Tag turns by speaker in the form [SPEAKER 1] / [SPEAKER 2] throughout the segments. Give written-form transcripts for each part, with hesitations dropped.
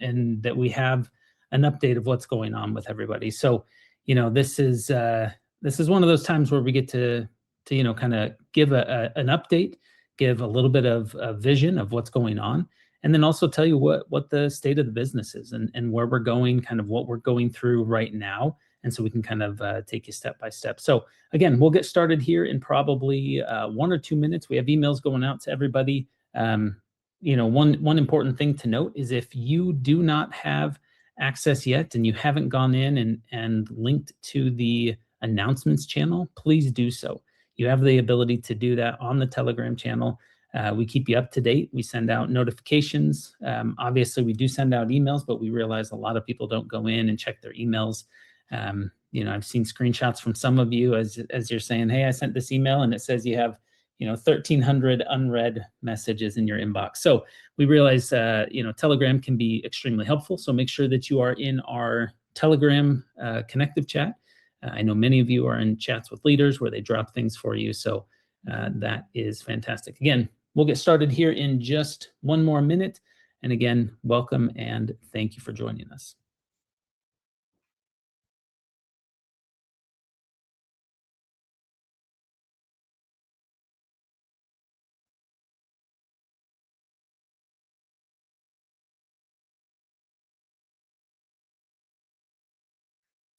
[SPEAKER 1] and that we have an update of what's going on with everybody. So, this is one of those times where we get to kind of give an update, give a little bit of a vision of what's going on, and then also tell you what the state of the business is and where we're going, kind of what we're going through right now. And so we can kind of take you step by step. So again, we'll get started here in probably 1 or 2 minutes. We have emails going out to everybody. One important thing to note is if you do not have access yet and you haven't gone in and linked to the announcements channel, please do so. You have the ability to do that on the Telegram channel. We keep you up to date. We send out notifications. Obviously, we do send out emails, but we realize a lot of people don't go in and check their emails. I've seen screenshots from some of you as you're saying, hey, I sent this email and it says you have 1,300 unread messages in your inbox. So we realize, Telegram can be extremely helpful. So make sure that you are in our Telegram Conectiv chat. I know many of you are in chats with leaders where they drop things for you. So that is fantastic. Again, we'll get started here in just 1 more minute. And again, welcome and thank you for joining us.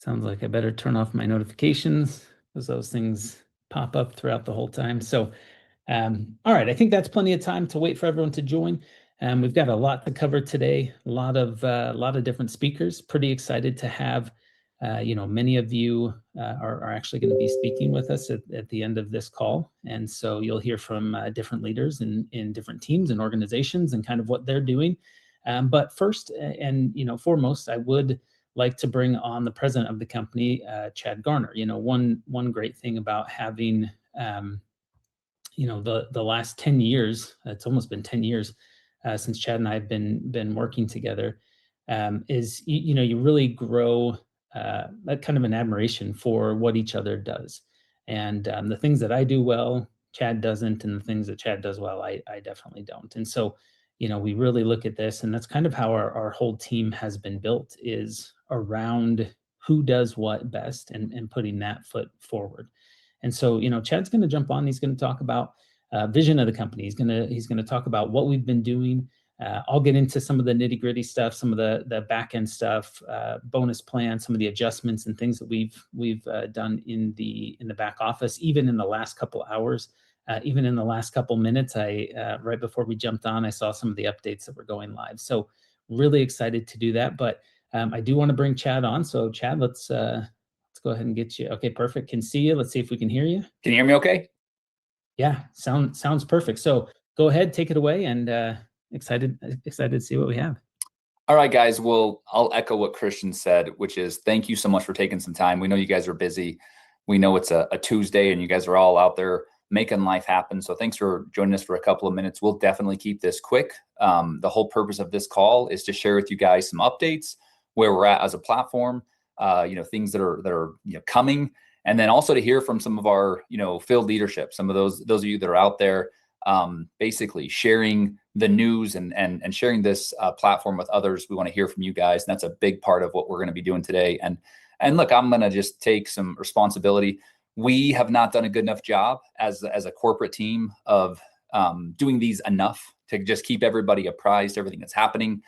[SPEAKER 1] Sounds like I better turn off my notifications because those things pop up throughout the whole time. So, all right, I think that's plenty of time to wait for everyone to join. We've got a lot to cover today, a lot of different speakers. Pretty excited to have, many of you are actually going to be speaking with us at the end of this call. And so you'll hear from different leaders in different teams and organizations and kind of what they're doing. But first and foremost, I would like to bring on the president of the company, Chad Garner. One great thing about having, the last 10 years, it's almost been 10 years since Chad and I have been working together, is, you really grow that kind of an admiration for what each other does. And the things that I do well, Chad doesn't, and the things that Chad does well, I definitely don't. And so, we really look at this, and that's kind of how our whole team has been built, is around who does what best and putting that foot forward. And so, Chad's going to jump on. He's going to talk about vision of the company. He's going to talk about what we've been doing. I'll get into some of the nitty gritty stuff, some of the back end stuff, bonus plan, some of the adjustments and things that we've done in the back office, even in the last couple hours. Even in the last couple minutes, right before we jumped on, I saw some of the updates that were going live. So really excited to do that. But I do want to bring Chad on. So Chad, let's go ahead and get you. Okay, perfect. Can see you. Let's see if we can hear you.
[SPEAKER 2] Can you hear me okay?
[SPEAKER 1] Yeah, sounds perfect. So go ahead, take it away, and excited to see what we have.
[SPEAKER 2] All right, guys. Well, I'll echo what Christian said, which is thank you so much for taking some time. We know you guys are busy. We know it's a Tuesday and you guys are all out there making life happen. So thanks for joining us for a couple of minutes. We'll definitely keep this quick. The whole purpose of this call is to share with you guys some updates, where we're at as a platform, things that are coming, and then also to hear from some of our field leadership, some of those of you that are out there, basically sharing the news and sharing this platform with others. We want to hear from you guys, and that's a big part of what we're going to be doing today. And look, I'm going to just take some responsibility. We have not done a good enough job as a corporate team of doing these enough to just keep everybody apprised of everything that's happening.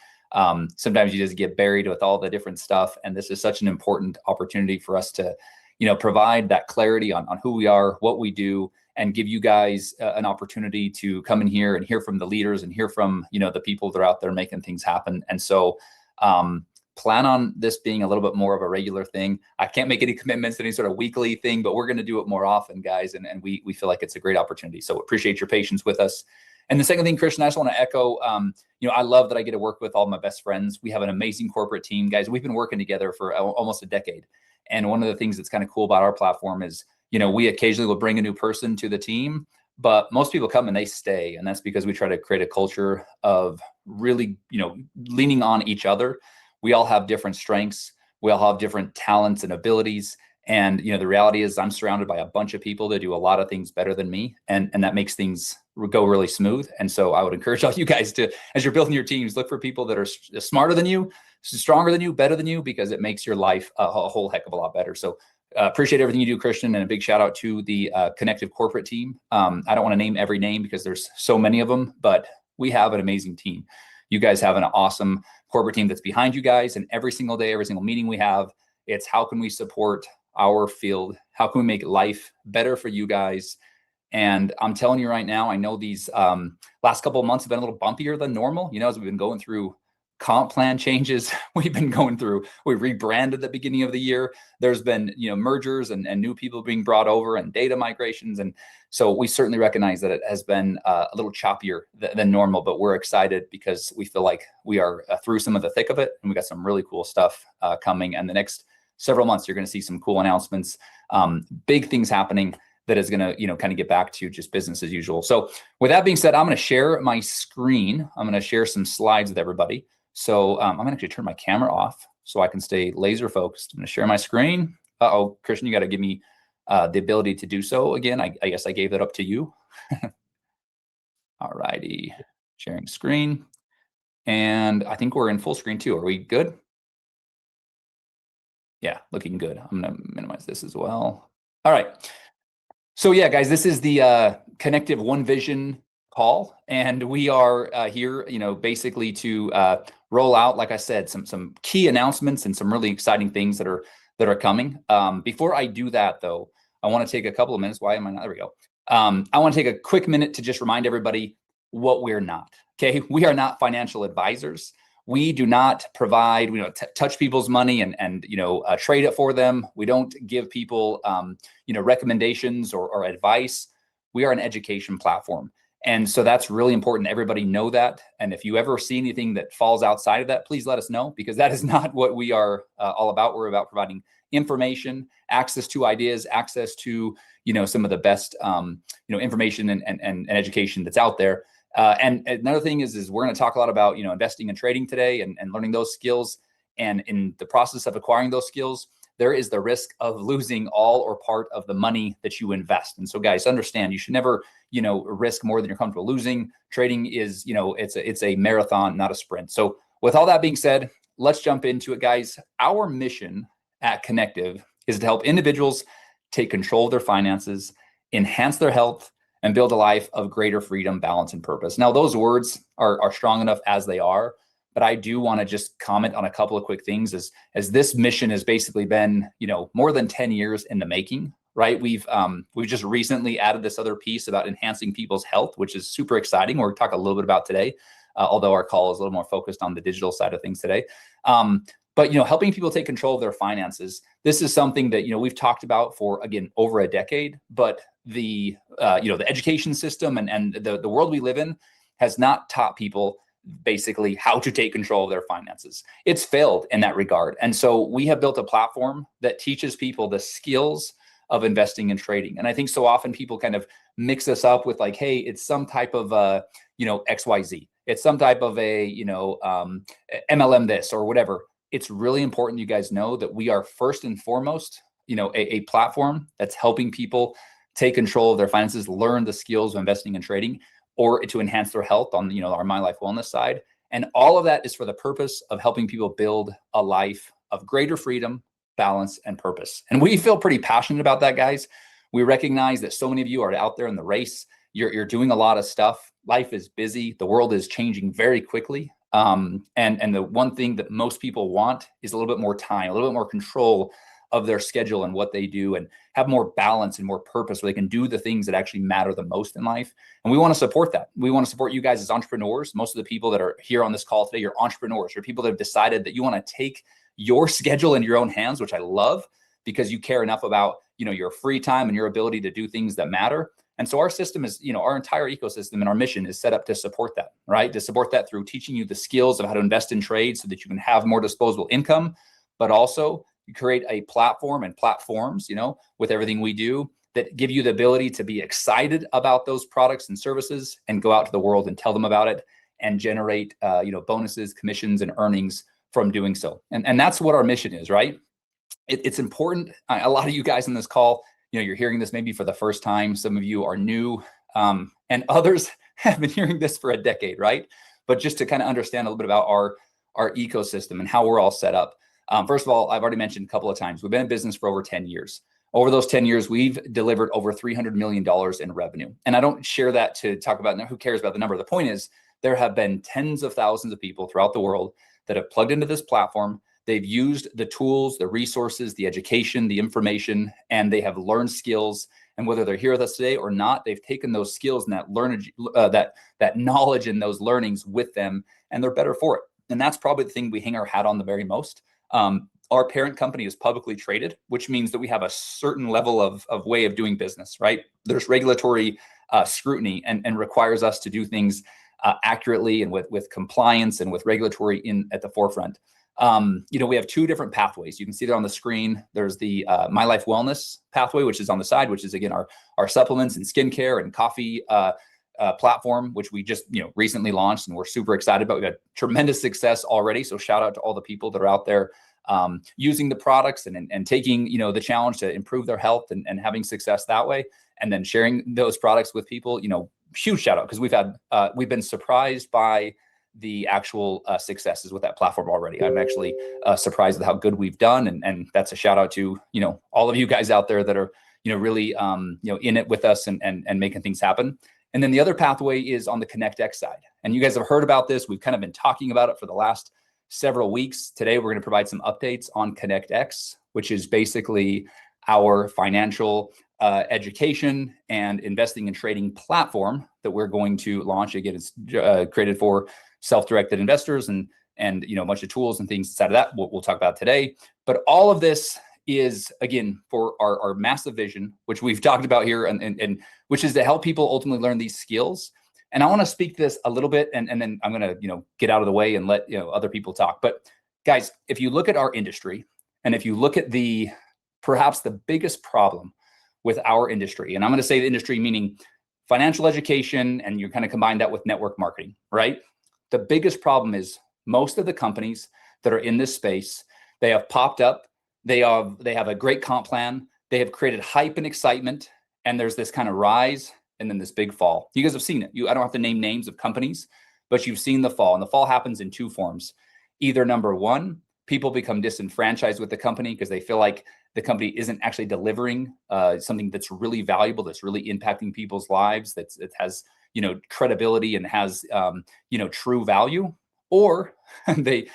[SPEAKER 2] Sometimes you just get buried with all the different stuff, and this is such an important opportunity for us to provide that clarity on who we are, what we do, and give you guys an opportunity to come in here and hear from the leaders and hear from the people that are out there making things happen. And so plan on this being a little bit more of a regular thing. I can't make any commitments to any sort of weekly thing, but we're going to do it more often, guys. And we feel like it's a great opportunity. So appreciate your patience with us. And the second thing, Christian, I just want to echo, I love that I get to work with all my best friends. We have an amazing corporate team, guys. We've been working together for almost a decade. And one of the things that's kind of cool about our platform is, we occasionally will bring a new person to the team, but most people come and they stay. And that's because we try to create a culture of really, leaning on each other. We all have different strengths. We all have different talents and abilities. And, the reality is I'm surrounded by a bunch of people that do a lot of things better than me. And that makes things go really smooth. And so I would encourage all you guys to, as you're building your teams, look for people that are smarter than you, stronger than you, better than you, because it makes your life a whole heck of a lot better. So appreciate everything you do, Christian, and a big shout out to the Conectiv corporate team. I don't want to name every name because there's so many of them, but we have an amazing team. You guys have an awesome corporate team that's behind you guys, and every single day, every single meeting we have, it's how can we support our field? How can we make life better for you guys? And I'm telling you right now, I know these last couple of months have been a little bumpier than normal, as we've been going through comp plan changes. We rebranded at the beginning of the year. There's been, mergers and new people being brought over and data migrations. And so we certainly recognize that it has been a little choppier than normal, but we're excited because we feel like we are through some of the thick of it, and we got some really cool stuff coming. And the next several months, you're going to see some cool announcements, big things happening that is going to, kind of get back to just business as usual. So with that being said, I'm going to share my screen. I'm going to share some slides with everybody. So I'm going to actually turn my camera off so I can stay laser focused. I'm going to share my screen. Uh-oh, Christian, you got to give me the ability to do so again. I guess I gave that up to you. All righty, sharing screen. And I think we're in full screen too. Are we good? Yeah, looking good. I'm going to minimize this as well. All right. So yeah, guys, this is the Conectiv One Vision call, and we are here, basically to roll out, like I said, some key announcements and some really exciting things that are coming. Before I do that, though, I want to take a couple of minutes. Why am I not? There we go. I want to take a quick minute to just remind everybody what we're not. Okay, we are not financial advisors. We do not provide, we don't touch people's money and trade it for them. We don't give people, recommendations or advice. We are an education platform. And so that's really important. Everybody know that. And if you ever see anything that falls outside of that, please let us know, because that is not what we are all about. We're about providing information, access to ideas, access to, some of the best, information and education that's out there. And another thing is we're going to talk a lot about, investing and trading today and learning those skills. And in the process of acquiring those skills, there is the risk of losing all or part of the money that you invest. And so guys, understand, you should never, risk more than you're comfortable losing. Trading is, it's a marathon, not a sprint. So with all that being said, let's jump into it, guys. Our mission at Conectiv is to help individuals take control of their finances, enhance their health, and build a life of greater freedom, balance, and purpose. Now, those words are strong enough as they are, but I do want to just comment on a couple of quick things as this mission has basically been, more than 10 years in the making, right? We've just recently added this other piece about enhancing people's health, which is super exciting. We're talking a little bit about today, although our call is a little more focused on the digital side of things today. But, helping people take control of their finances. This is something that, we've talked about for, again, over a decade, but the education system and the world we live in has not taught people basically how to take control of their finances. It's failed in that regard. And so we have built a platform that teaches people the skills of investing and trading. And I think so often people kind of mix this up with like, hey, it's some type of, XYZ. It's some type of a, MLM this or whatever. It's really important you guys know that we are first and foremost, a platform that's helping people take control of their finances, learn the skills of investing and trading, or to enhance their health on, our My Life Wellness side. And all of that is for the purpose of helping people build a life of greater freedom, balance, and purpose. And we feel pretty passionate about that, guys. We recognize that so many of you are out there in the race. You're doing a lot of stuff. Life is busy. The world is changing very quickly. And the one thing that most people want is a little bit more time, a little bit more control of their schedule and what they do, and have more balance and more purpose so they can do the things that actually matter the most in life. And we want to support that. We want to support you guys as entrepreneurs. Most of the people that are here on this call today, you're entrepreneurs. You're people that have decided that you want to take your schedule in your own hands, which I love, because you care enough about, your free time and your ability to do things that matter. And so our system is, our entire ecosystem and our mission is set up to support that, right? To support that through teaching you the skills of how to invest in trade so that you can have more disposable income, but also you create a platform and platforms, with everything we do that give you the ability to be excited about those products and services and go out to the world and tell them about it and generate, bonuses, commissions, and earnings from doing so. And that's what our mission is, right? it's important. A lot of you guys in this call, you're hearing this maybe for the first time. Some of you are new, and others have been hearing this for a decade, right? But just to kind of understand a little bit about our ecosystem and how we're all set up. First of all, I've already mentioned a couple of times, we've been in business for over 10 years. Over those 10 years, we've delivered over $300 million in revenue. And I don't share that to talk about, who cares about the number. The point is, there have been tens of thousands of people throughout the world that have plugged into this platform. They've used the tools, the resources, the education, the information, and they have learned skills. And whether they're here with us today or not, they've taken those skills and that knowledge and those learnings with them, and they're better for it. And that's probably the thing we hang our hat on the very most. Our parent company is publicly traded, which means that we have a certain level of way of doing business, right? There's regulatory scrutiny and requires us to do things accurately and with compliance and with regulatory at the forefront. We have two different pathways. You can see that on the screen. There's the My Life Wellness pathway, which is on the side, which is again our supplements and skincare and coffee platform, which we just recently launched and we're super excited about. We've had tremendous success already. So shout out to all the people that are out there using the products and taking the challenge to improve their health and having success that way, and then sharing those products with people. Huge shout out, because we've been surprised by the actual successes with that platform already. I'm actually surprised at how good we've done, and that's a shout out to all of you guys out there that are really in it with us and making things happen. And then the other pathway is on the ConnectX side, and you guys have heard about this. We've kind of been talking about it for the last several weeks. Today we're going to provide some updates on ConnectX, which is basically our financial education and investing and trading platform that we're going to launch. Again, it's created for self-directed investors and a bunch of tools and things inside of that we'll talk about today. But all of this is, again, for our massive vision, which we've talked about here, and which is to help people ultimately learn these skills. And I want to speak to this a little bit, and then I'm going to get out of the way and let other people talk. But guys, if you look at our industry, and if you look at perhaps the biggest problem with our industry, and I'm going to say the industry meaning financial education, and you kind of combine that with network marketing, right? The biggest problem is most of the companies that are in this space, they have popped up, they have a great comp plan, they have created hype and excitement, and there's this kind of rise and then this big fall. You guys have seen it. I don't have to name names of companies, but you've seen the fall, and the fall happens in two forms. Either number one, people become disenfranchised with the company because they feel like the company isn't actually delivering something that's really valuable, that's really impacting people's lives, that has credibility and has true value. Or the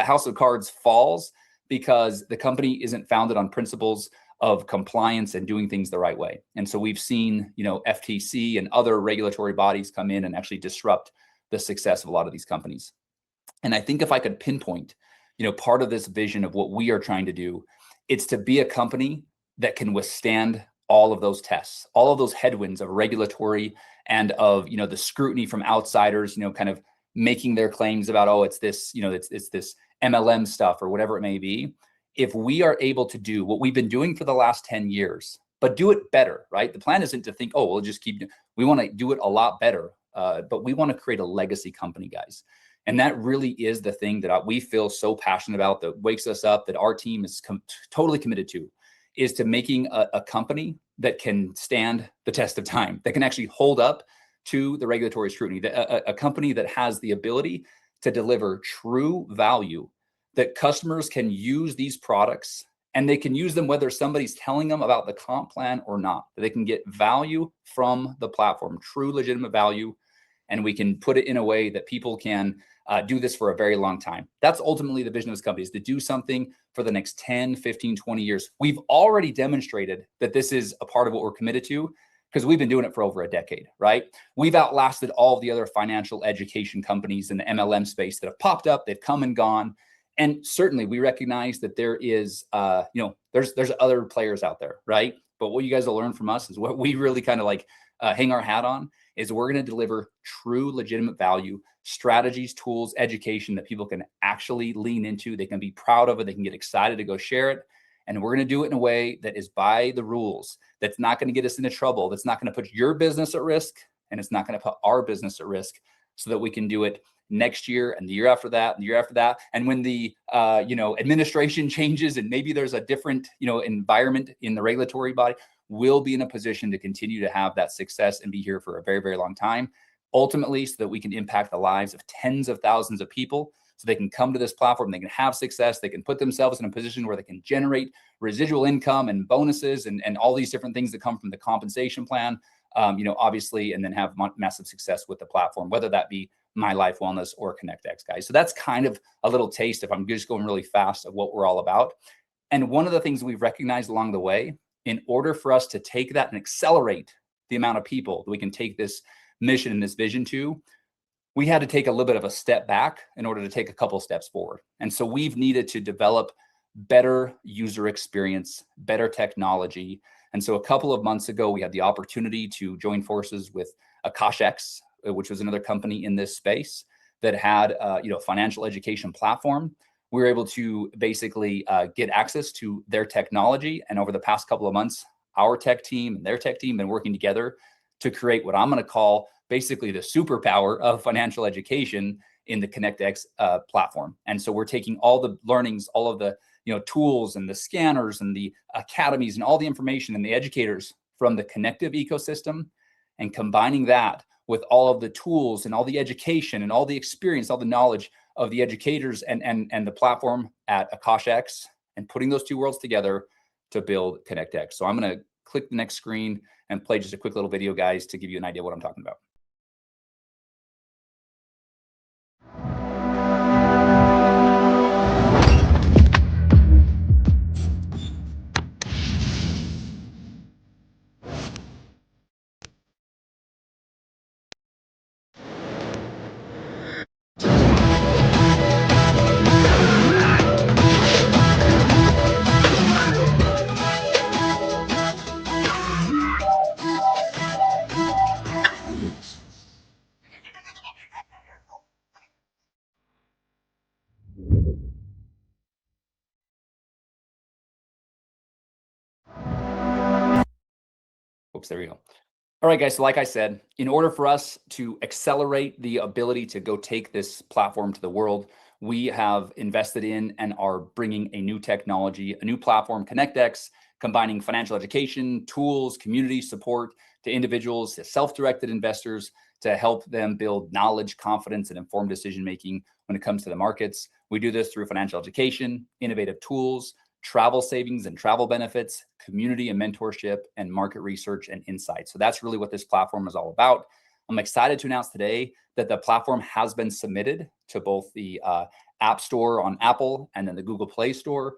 [SPEAKER 2] house of cards falls because the company isn't founded on principles of compliance and doing things the right way. And so we've seen FTC and other regulatory bodies come in and actually disrupt the success of a lot of these companies. And I think if I could pinpoint part of this vision of what we are trying to do, it's to be a company that can withstand all of those tests, all of those headwinds of regulatory and of the scrutiny from outsiders, kind of making their claims about, oh, it's this, it's this MLM stuff or whatever it may be. If we are able to do what we've been doing for the last 10 years, but do it better, right? The plan isn't to think, oh, we'll just keep, we want to do it a lot better, but we want to create a legacy company, guys. And that really is the thing that we feel so passionate about, that wakes us up, that our team is totally committed to, is to making a company that can stand the test of time, that can actually hold up to the regulatory scrutiny, a company that has the ability to deliver true value, that customers can use these products and they can use them whether somebody's telling them about the comp plan or not, that they can get value from the platform, true legitimate value, and we can put it in a way that people can do this for a very long time. That's ultimately the vision of this company, is to do something for the next 10, 15, 20 years. We've already demonstrated that this is a part of what we're committed to, because we've been doing it for over a decade, right? We've outlasted all of the other financial education companies in the MLM space that have popped up. They've come and gone. And certainly we recognize that there is, there's other players out there, right? But what you guys will learn from us is what we really kind of hang our hat on, is we're going to deliver true legitimate value, strategies, tools, education that people can actually lean into. They can be proud of it. They can get excited to go share it. And we're going to do it in a way that is by the rules, that's not going to get us into trouble, that's not going to put your business at risk, and it's not going to put our business at risk. so that we can do it next year and the year after that and the year after that. And when the administration changes and maybe there's a different environment in the regulatory body, we'll be in a position to continue to have that success and be here for a very, very long time, ultimately so that we can impact the lives of tens of thousands of people, so they can come to this platform, they can have success, they can put themselves in a position where they can generate residual income and bonuses and all these different things that come from the compensation plan, obviously, and then have massive success with the platform, whether that be My Life Wellness or ConnectX, guys. So that's kind of a little taste, if I'm just going really fast, of what we're all about. And one of the things we've recognized along the way, in order for us to take that and accelerate the amount of people that we can take this mission and this vision to, we had to take a little bit of a step back in order to take a couple steps forward. And so we've needed to develop better user experience, better technology. And so a couple of months ago, we had the opportunity to join forces with AkashX, which was another company in this space that had a financial education platform. We were able to basically get access to their technology. And over the past couple of months, our tech team and their tech team have been working together to create what I'm going to call basically the superpower of financial education in the ConnectX platform. And so we're taking all the learnings, all of the tools and the scanners and the academies and all the information and the educators from the Conectiv ecosystem, and combining that with all of the tools and all the education and all the experience, all the knowledge of the educators and the platform at AkashX, and putting those two worlds together to build ConnectX. So I'm going to click the next screen and play just a quick little video, guys, to give you an idea of what I'm talking about. Oops, there we go. All right, guys. So like I said, in order for us to accelerate the ability to go take this platform to the world, we have invested in and are bringing a new technology, a new platform, ConnectX, combining financial education, tools, community support to individuals, to self-directed investors, to help them build knowledge, confidence, and informed decision-making when it comes to the markets. We do this through financial education, innovative tools, travel savings and travel benefits, community and mentorship, and market research and insights. So that's really what this platform is all about. I'm excited to announce today that the platform has been submitted to both the App Store on Apple and then the Google Play Store.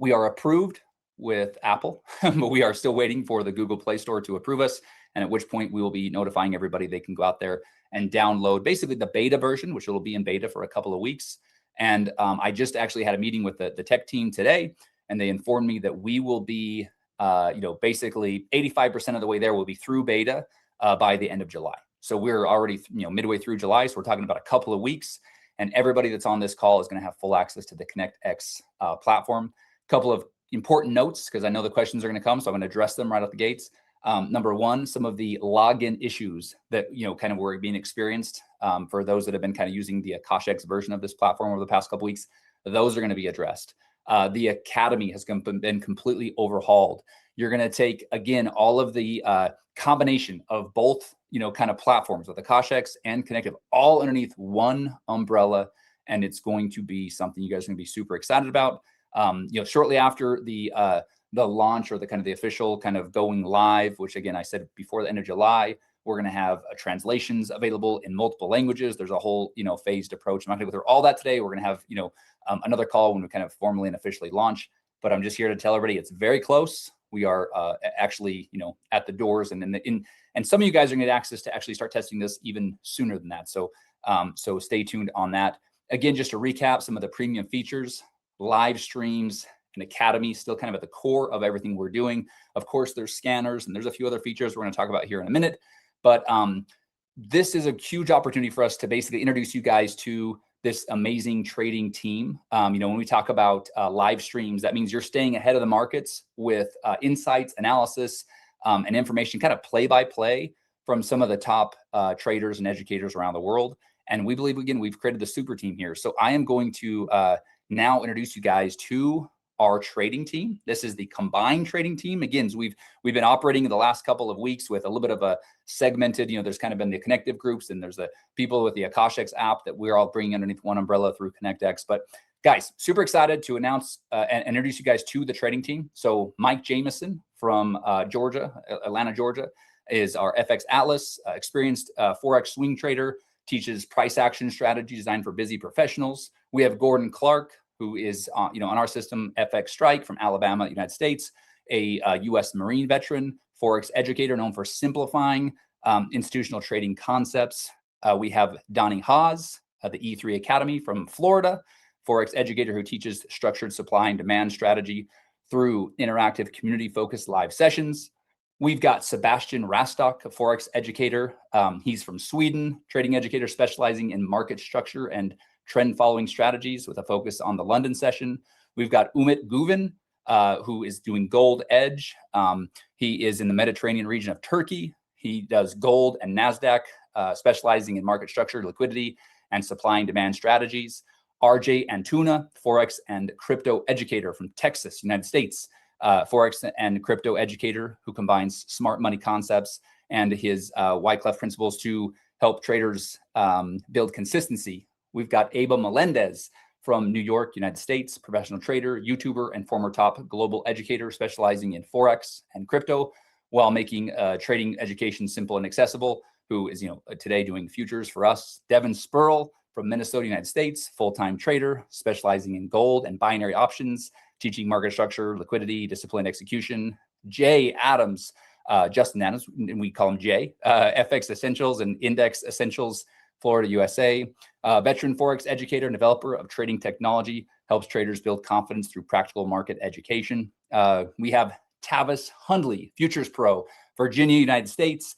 [SPEAKER 2] We are approved with Apple, but we are still waiting for the Google Play Store to approve us, and at which point we will be notifying everybody they can go out there and download basically the beta version, which will be in beta for a couple of weeks. And I just actually had a meeting with the tech team today, and they informed me that we will be, basically 85% of the way there. Will be through beta by the end of July. So we're already, midway through July. So we're talking about a couple of weeks, and everybody that's on this call is going to have full access to the ConnectX platform. A couple of important notes, because I know the questions are going to come, so I'm going to address them right out the gates. Number one, some of the login issues that kind of were being experienced for those that have been kind of using the AkashX version of this platform over the past couple of weeks, those are going to be addressed. The Academy has been completely overhauled. You're going to take, again, all of the combination of both kind of platforms with AkashX and Conectiv all underneath one umbrella, and it's going to be something you guys are going to be super excited about. Shortly after the launch, or the kind of the official kind of going live, which again, I said before the end of July, we're going to have translations available in multiple languages. There's a whole, phased approach. I'm not going to go through all that today. We're going to have, another call when we kind of formally and officially launch, but I'm just here to tell everybody it's very close. We are actually, at the doors, and and some of you guys are going to get access to actually start testing this even sooner than that. So, so stay tuned on that. Again, just to recap some of the premium features: live streams, an academy, still kind of at the core of everything we're doing. Of course, there's scanners, and there's a few other features we're going to talk about here in a minute. But this is a huge opportunity for us to basically introduce you guys to this amazing trading team. When we talk about live streams, that means you're staying ahead of the markets with insights, analysis, and information, kind of play by play from some of the top traders and educators around the world. And we believe, again, we've created the super team here. So I am going to now introduce you guys to our trading team. This is the combined trading team. Again, so we've been operating in the last couple of weeks with a little bit of a segmented, there's kind of been the Conectiv groups, and there's the people with the AkashX app that we're all bringing underneath one umbrella through ConnectX. But guys, super excited to announce and introduce you guys to the trading team. So Mike Jameson from Atlanta, Georgia, is our FX Atlas, experienced Forex swing trader, teaches price action strategy designed for busy professionals. We have Gordon Clark, who is on our system, FX Strike from Alabama, United States, a U.S. Marine veteran, Forex educator known for simplifying institutional trading concepts. We have Donnie Haas, the E3 Academy from Florida, Forex educator who teaches structured supply and demand strategy through interactive community-focused live sessions. We've got Sebastian Rastock, a Forex educator. He's from Sweden, trading educator specializing in market structure and trend following strategies with a focus on the London session. We've got Umit Guven, who is doing gold edge. He is in the Mediterranean region of Turkey. He does gold and NASDAQ, specializing in market structure, liquidity, and supply and demand strategies. RJ Antuna, Forex and crypto educator from Texas, United States. Forex and crypto educator who combines smart money concepts and his Wyclef principles to help traders build consistency. We've got Aba Melendez from New York, United States, professional trader, YouTuber, and former top global educator specializing in Forex and crypto while making trading education simple and accessible, who is today doing futures for us. Devin Spurl from Minnesota, United States, full-time trader specializing in gold and binary options, teaching market structure, liquidity, disciplined execution. Jay Adams, Justin Adams, and we call him Jay, FX Essentials and Index Essentials, Florida, USA. Veteran Forex educator and developer of trading technology, helps traders build confidence through practical market education. We have Tavis Hundley, Futures Pro, Virginia, United States,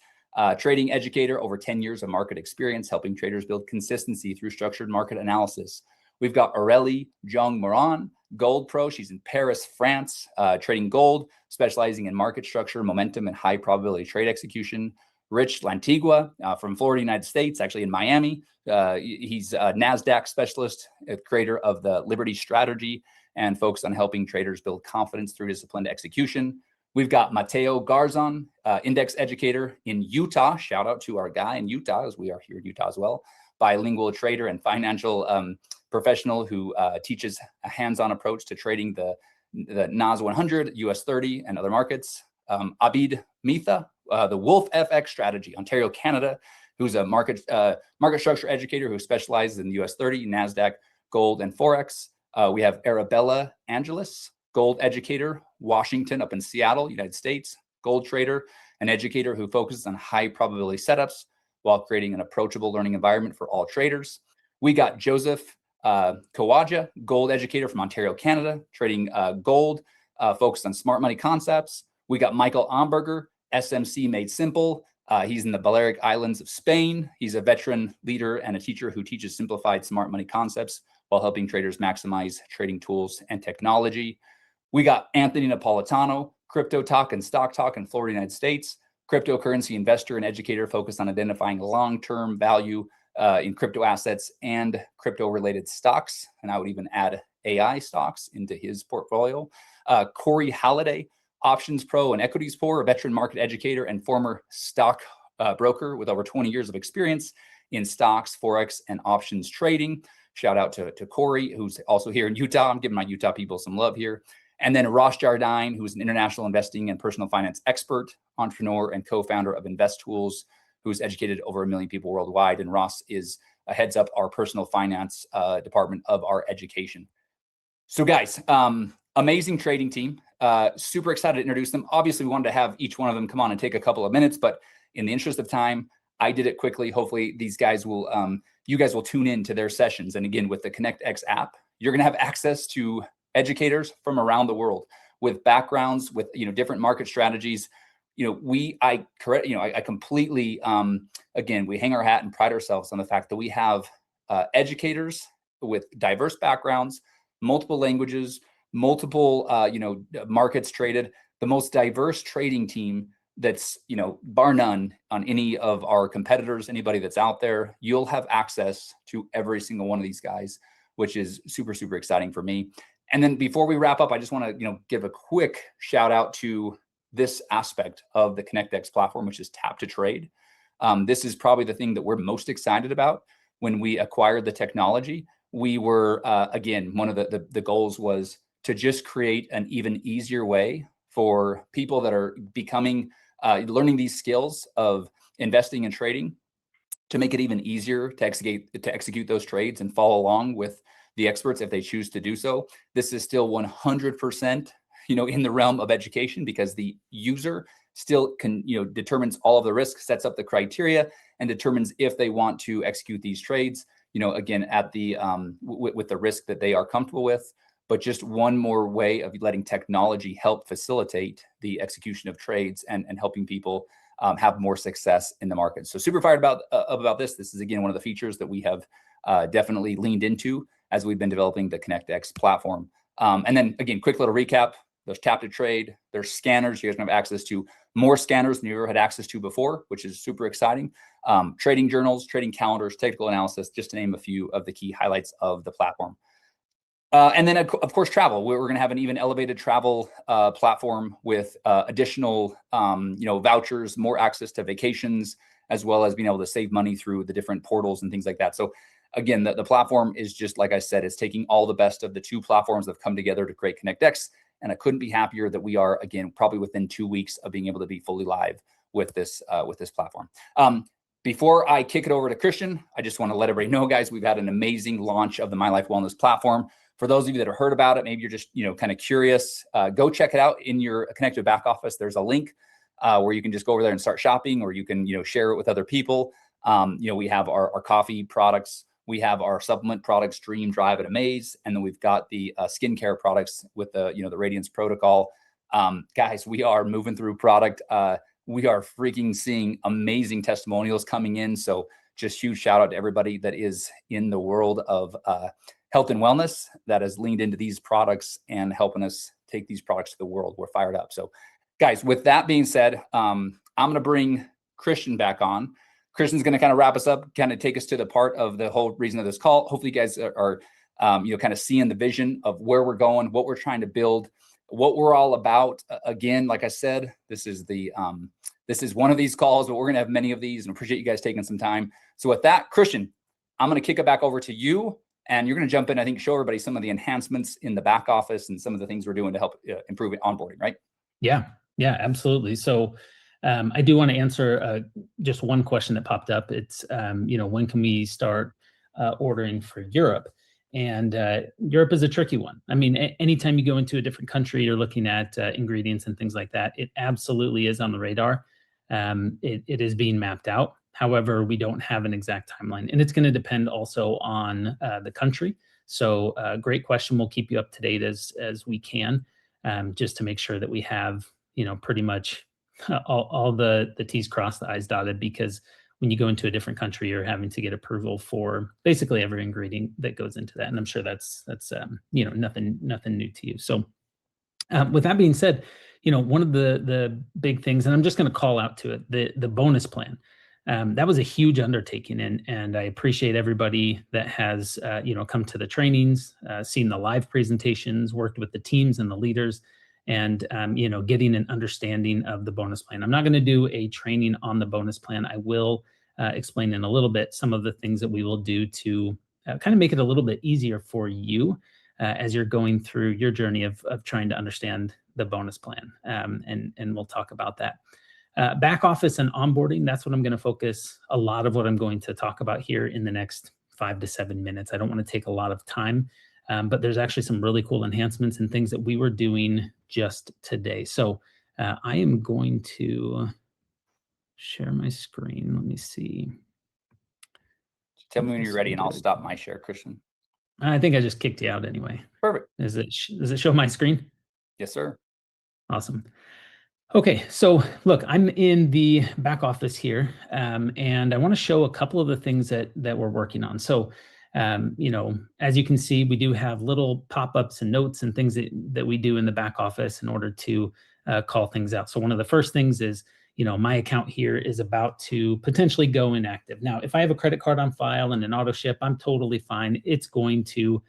[SPEAKER 2] trading educator, over 10 years of market experience, helping traders build consistency through structured market analysis. We've got Aurélie Jong Moran, Gold Pro. She's in Paris, France, trading gold, specializing in market structure, momentum, and high probability trade execution. Rich Lantigua from Florida, United States, actually in Miami. He's a NASDAQ specialist, a creator of the Liberty strategy, and focused on helping traders build confidence through disciplined execution. We've got Mateo Garzon, index educator in Utah. Shout out to our guy in Utah, as we are here in Utah as well. Bilingual trader and financial professional who teaches a hands-on approach to trading the NAS 100, US 30, and other markets. Abid Mitha, the Wolf FX strategy, Ontario, Canada, who's a market structure educator who specializes in US 30, NASDAQ, gold, and Forex. We have Arabella Angeles, gold educator, Washington, up in Seattle, United States, gold trader, an educator who focuses on high probability setups while creating an approachable learning environment for all traders. We got Joseph Kawaja, gold educator from Ontario, Canada, trading gold, focused on smart money concepts. We got Michael Amberger, SMC Made Simple. He's in the Balearic Islands of Spain. He's a veteran leader and a teacher who teaches simplified smart money concepts while helping traders maximize trading tools and technology. We got Anthony Napolitano, Crypto Talk and Stock Talk in Florida, United States, cryptocurrency investor and educator focused on identifying long-term value in crypto assets and crypto-related stocks. And I would even add AI stocks into his portfolio. Corey Halliday, options pro and equities pro, a veteran market educator and former stock broker with over 20 years of experience in stocks, Forex, and options trading. Shout out to Corey, who's also here in Utah. I'm giving my Utah people some love here. And then Ross Jardine, who's an international investing and personal finance expert, entrepreneur, and co-founder of Invest Tools, who's educated over 1 million people worldwide. And Ross is heads up our personal finance department of our education. So guys, amazing trading team. Super excited to introduce them. Obviously, we wanted to have each one of them come on and take a couple of minutes, but in the interest of time, I did it quickly. Hopefully these guys will, you guys will tune in to their sessions. And again, with the ConnectX app, you're gonna have access to educators from around the world with backgrounds, with different market strategies. I completely, again, we hang our hat and pride ourselves on the fact that we have educators with diverse backgrounds, multiple languages, multiple, markets traded, the most diverse trading team that's, bar none on any of our competitors, anybody that's out there. You'll have access to every single one of these guys, which is super, super exciting for me. And then before we wrap up, I just want to, give a quick shout out to this aspect of the ConnectX platform, which is tap to trade. This is probably the thing that we're most excited about. When we acquired the technology, we were, again, one of the goals was to just create an even easier way for people that are becoming, learning these skills of investing and trading, to make it even easier to execute those trades and follow along with the experts if they choose to do so. This is still 100%, in the realm of education, because the user still can, determines all of the risk, sets up the criteria, and determines if they want to execute these trades, again, at the with the risk that they are comfortable with. But just one more way of letting technology help facilitate the execution of trades and helping people have more success in the market. So super fired about this. This is, again, one of the features that we have definitely leaned into as we've been developing the ConnectX platform. And then, again, quick little recap. There's tap to trade. There's scanners. You guys can have access to more scanners than you ever had access to before, which is super exciting. Trading journals, trading calendars, technical analysis, just to name a few of the key highlights of the platform. And then, of course, travel. We're going to have an even elevated travel platform with additional, vouchers, more access to vacations, as well as being able to save money through the different portals and things like that. So, again, the platform is just, like I said, it's taking all the best of the two platforms that have come together to create ConnectX. And I couldn't be happier that we are, again, probably within 2 weeks of being able to be fully live with this platform. Before I kick it over to Christian, I just want to let everybody know, guys, we've had an amazing launch of the My Life Wellness platform. For those of you that have heard about it, maybe you're just, kind of curious, go check it out in your Conectiv back office. There's a link where you can just go over there and start shopping, or you can, share it with other people. We have our coffee products. We have our supplement products, Dream, Drive, and Amaze. And then we've got the skincare products with the, the Radiance Protocol. Guys, we are moving through product. We are freaking seeing amazing testimonials coming in. So just huge shout out to everybody that is in the world of health and wellness that has leaned into these products and helping us take these products to the world. We're fired up. So guys, with that being said, I'm going to bring Christian back on. Christian's going to kind of wrap us up, kind of take us to the part of the whole reason of this call. Hopefully you guys are kind of seeing the vision of where we're going, what we're trying to build, what we're all about. Again, like I said, this is one of these calls, but we're going to have many of these, and appreciate you guys taking some time. So with that, Christian, I'm going to kick it back over to you, and you're going to jump in, I think, show everybody some of the enhancements in the back office and some of the things we're doing to help improve onboarding, right?
[SPEAKER 1] Yeah, absolutely. So I do want to answer just one question that popped up. It's, when can we start ordering for Europe? And Europe is a tricky one. I mean, anytime you go into a different country, you're looking at ingredients and things like that. It absolutely is on the radar. It is being mapped out. However, we don't have an exact timeline, and it's going to depend also on the country. So great question. We'll keep you up to date as we can, just to make sure that we have, pretty much all the T's crossed, the I's dotted, because when you go into a different country, you're having to get approval for basically every ingredient that goes into that. And I'm sure that's nothing new to you. So with that being said, one of the big things, and I'm just going to call out to it, the bonus plan. That was a huge undertaking, and I appreciate everybody that has come to the trainings, seen the live presentations, worked with the teams and the leaders, and getting an understanding of the bonus plan. I'm not going to do a training on the bonus plan. I will explain in a little bit some of the things that we will do to kind of make it a little bit easier for you as you're going through your journey of trying to understand the bonus plan, and we'll talk about that. Back office and onboarding, that's what I'm going to focus a lot of what I'm going to talk about here in the next 5 to 7 minutes. I don't want to take a lot of time, but there's actually some really cool enhancements and things that we were doing just today. So I am going to share my screen. Let me see.
[SPEAKER 2] Tell me when you're ready and I'll stop my share, Christian.
[SPEAKER 1] I think I just kicked you out anyway.
[SPEAKER 2] Perfect.
[SPEAKER 1] Does it show my screen?
[SPEAKER 2] Yes, sir.
[SPEAKER 1] Awesome. Okay, so look, I'm in the back office here, and I want to show a couple of the things that we're working on. So, as you can see, we do have little pop-ups and notes and things that we do in the back office in order to call things out. So one of the first things is, my account here is about to potentially go inactive. Now, if I have a credit card on file and an auto ship, I'm totally fine. It's going to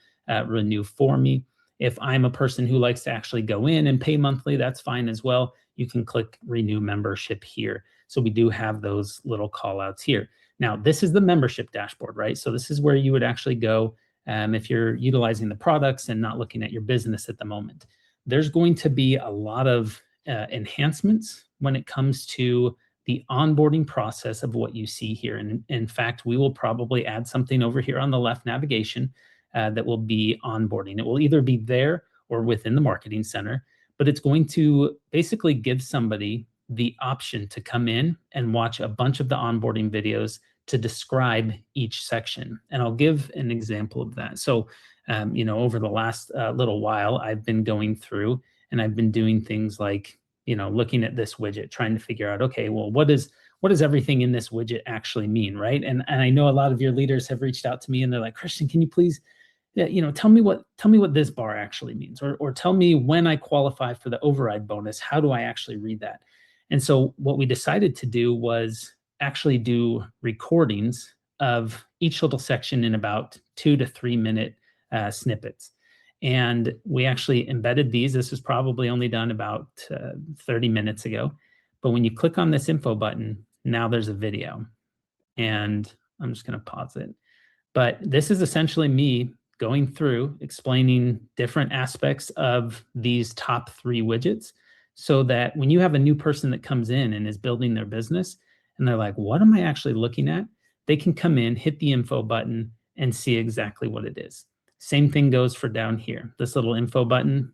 [SPEAKER 1] renew for me. If I'm a person who likes to actually go in and pay monthly, that's fine as well. You can click renew membership here. So we do have those little call outs here. Now, this is the membership dashboard, right? So this is where you would actually go if you're utilizing the products and not looking at your business at the moment. There's going to be a lot of enhancements when it comes to the onboarding process of what you see here. And in fact, we will probably add something over here on the left navigation that will be onboarding. It will either be there or within the marketing center, but it's going to basically give somebody the option to come in and watch a bunch of the onboarding videos to describe each section. And I'll give an example of that. So, over the last little while, I've been going through and I've been doing things like, looking at this widget, trying to figure out, okay, well, what does everything in this widget actually mean, right? And I know a lot of your leaders have reached out to me and they're like, Christian, can you please, tell me what this bar actually means, or tell me when I qualify for the override bonus, how do I actually read that? And so what we decided to do was actually do recordings of each little section in about 2 to 3 minute snippets. And we actually embedded these. This was probably only done about 30 minutes ago. But when you click on this info button, now there's a video. And I'm just going to pause it. But this is essentially me going through explaining different aspects of these top 3 widgets, so that when you have a new person that comes in and is building their business and they're like, what am I actually looking at? They can come in, hit the info button, and see exactly what it is. Same thing goes for down here. This little info button,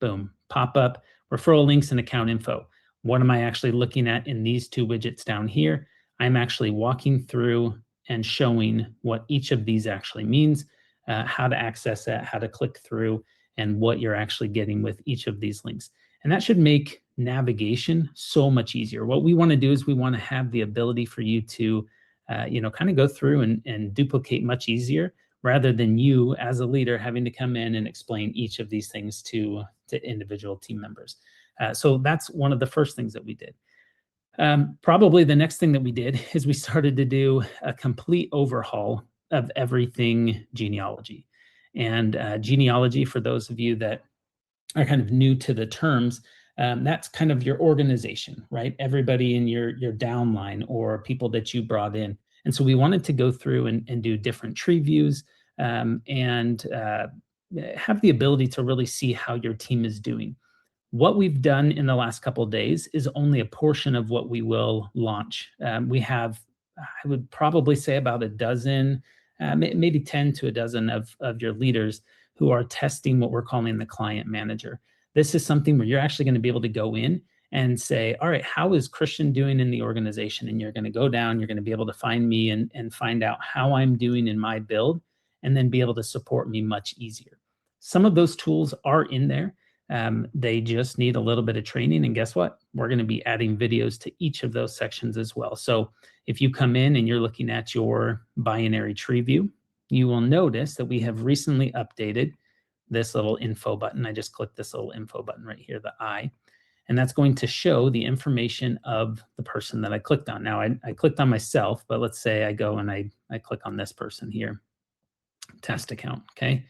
[SPEAKER 1] boom, pop up, referral links and account info. What am I actually looking at in these 2 widgets down here? I'm actually walking through and showing what each of these actually means, how to access that, how to click through, and what you're actually getting with each of these links. And that should make navigation so much easier. What we want to do is we want to have the ability for you to, kind of go through and duplicate much easier, rather than you as a leader having to come in and explain each of these things to individual team members. So that's one of the first things that we did. Probably the next thing that we did is we started to do a complete overhaul of everything genealogy. And genealogy, for those of you that are kind of new to the terms, that's kind of your organization, right? Everybody in your downline or people that you brought in. And so we wanted to go through and do different tree views and have the ability to really see how your team is doing. What we've done in the last couple of days is only a portion of what we will launch. We have, I would probably say, about a dozen, maybe 10 to a dozen of your leaders who are testing what we're calling the client manager. This is something where you're actually going to be able to go in and say, all right, how is Christian doing in the organization? And you're going to go down, you're going to be able to find me and find out how I'm doing in my build, and then be able to support me much easier. Some of those tools are in there. They just need a little bit of training. And guess what? We're going to be adding videos to each of those sections as well. So if you come in and you're looking at your binary tree view, you will notice that we have recently updated this little info button. I just clicked this little info button right here, the I, and that's going to show the information of the person that I clicked on. Now I clicked on myself, but let's say I go and I click on this person here, test account, okay?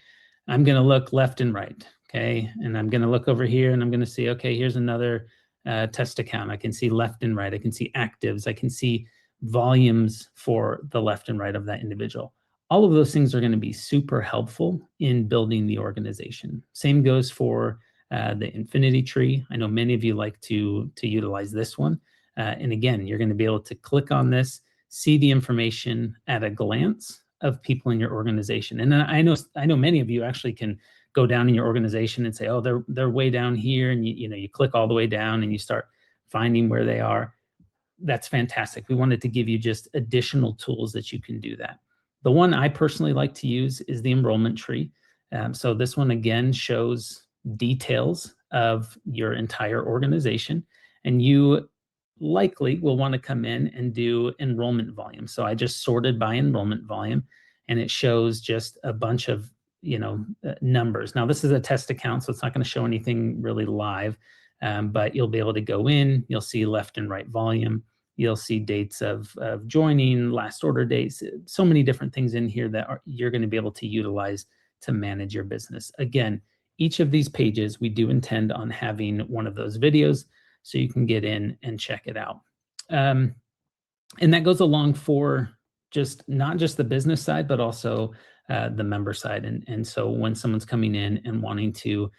[SPEAKER 1] I'm going to look left and right, okay? And I'm going to look over here and I'm going to see, okay, here's another test account. I can see left and right. I can see actives. I can see volumes for the left and right of that individual. All of those things are going to be super helpful in building the organization. Same goes for the infinity tree. I know many of you like to utilize this one. And again, you're going to be able to click on this, see the information at a glance of people in your organization. And I know many of you actually can go down in your organization and say, oh, they're way down here. And you click all the way down and you start finding where they are. That's fantastic. We wanted to give you just additional tools that you can do that. The one I personally like to use is the enrollment tree. So this one, again, shows details of your entire organization. And you likely will want to come in and do enrollment volume. So I just sorted by enrollment volume, and it shows just a bunch of numbers. Now, this is a test account, so it's not going to show anything really live. but you'll be able to go in, you'll see left and right volume, you'll see dates of joining, last order dates, so many different things in here that you're going to be able to utilize to manage your business. Again, each of these pages, we do intend on having one of those videos so you can get in and check it out. And that goes along for not just the business side, but also the member side. And so when someone's coming in and wanting to,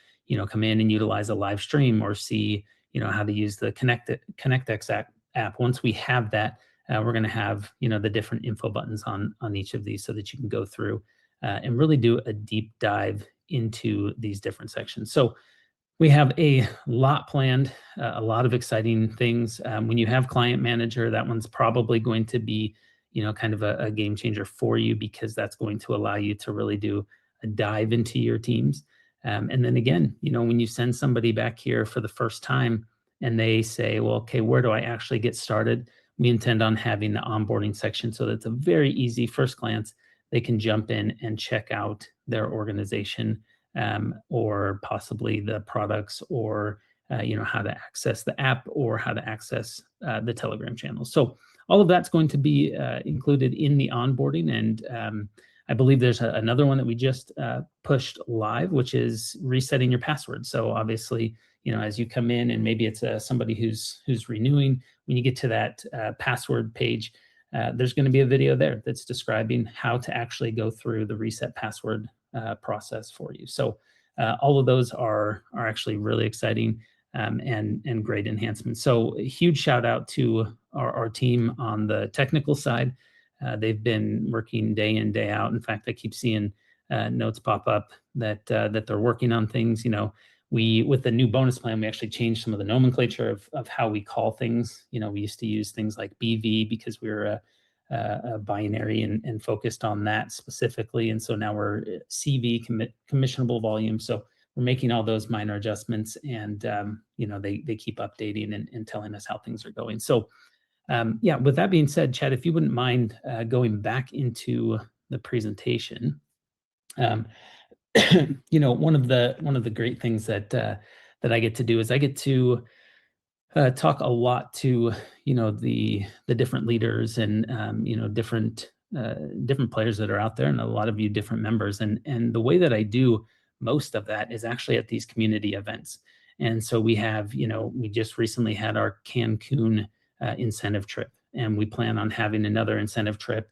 [SPEAKER 1] come in and utilize a live stream or see, how to use the Conectiv app, once we have that, we're going to have, the different info buttons on each of these so that you can go through and really do a deep dive into these different sections. So we have a lot planned, a lot of exciting things. When you have Client Manager, that one's probably going to be, kind of a game changer for you, because that's going to allow you to really do a dive into your teams. And then again, when you send somebody back here for the first time and they say, well, okay, where do I actually get started? We intend on having the onboarding section so that it's a very easy first glance. They can jump in and check out their organization, or possibly the products, or how to access the app, or how to access the Telegram channel. So all of that's going to be included in the onboarding. And I believe there's another one that we just pushed live, which is resetting your password. So obviously, as you come in and maybe it's somebody who's renewing, when you get to that password page, there's going to be a video there that's describing how to actually go through the reset password process for you. So all of those are actually really exciting and great enhancements. So a huge shout out to our team on the technical side. They've been working day in, day out. In fact, I keep seeing notes pop up that they're working on things. With the new bonus plan, we actually changed some of the nomenclature of how we call things. We used to use things like BV because we were a binary and focused on that specifically. And so now we're CV, commissionable volume. So we're making all those minor adjustments, and they keep updating and telling us how things are going. So with that being said, Chad, if you wouldn't mind going back into the presentation. One of the great things that I get to do is I get to talk a lot to the different leaders and different players that are out there, and a lot of you different members. And the way that I do most of that is actually at these community events. And so we have, we just recently had our Cancun incentive trip, and we plan on having another incentive trip.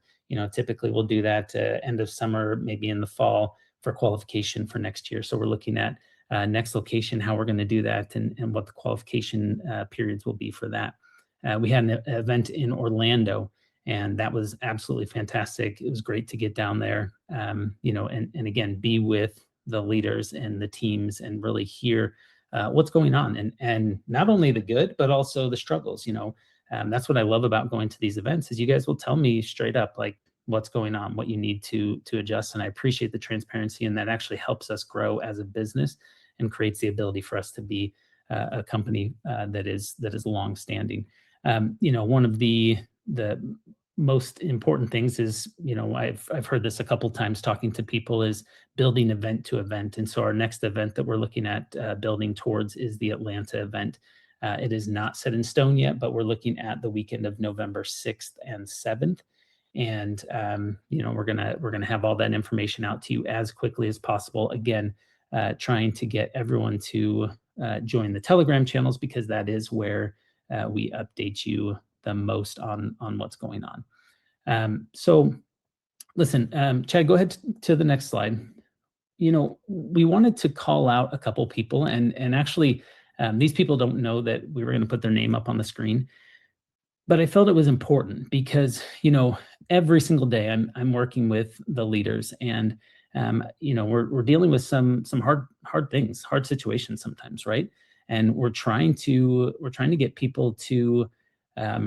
[SPEAKER 1] Typically we'll do that end of summer, maybe in the fall, for qualification for next year. So we're looking at next location, how we're going to do that, and what the qualification periods will be for that. We had an event in Orlando, and that was absolutely fantastic. It was great to get down there, and again, be with the leaders and the teams and really hear what's going on, and not only the good, but also the struggles. That's what I love about going to these events, is you guys will tell me straight up, like, what's going on, what you need to adjust. And I appreciate the transparency, and that actually helps us grow as a business and creates the ability for us to be a company that is long-standing. One of the most important things is, I've heard this a couple times talking to people, is building event to event. And so our next event that we're looking at building towards is the Atlanta event. It is not set in stone yet, but we're looking at the weekend of November 6th and 7th. And we're gonna have all that information out to you as quickly as possible. Again, trying to get everyone to join the Telegram channels, because that is where we update you the most on what's going on. So listen, Chad, go ahead to the next slide. We wanted to call out a couple people, and actually these people don't know that we were going to put their name up on the screen. But I felt it was important because, every single day I'm working with the leaders, and we're dealing with some hard things, hard situations sometimes, right? And we're trying to get people to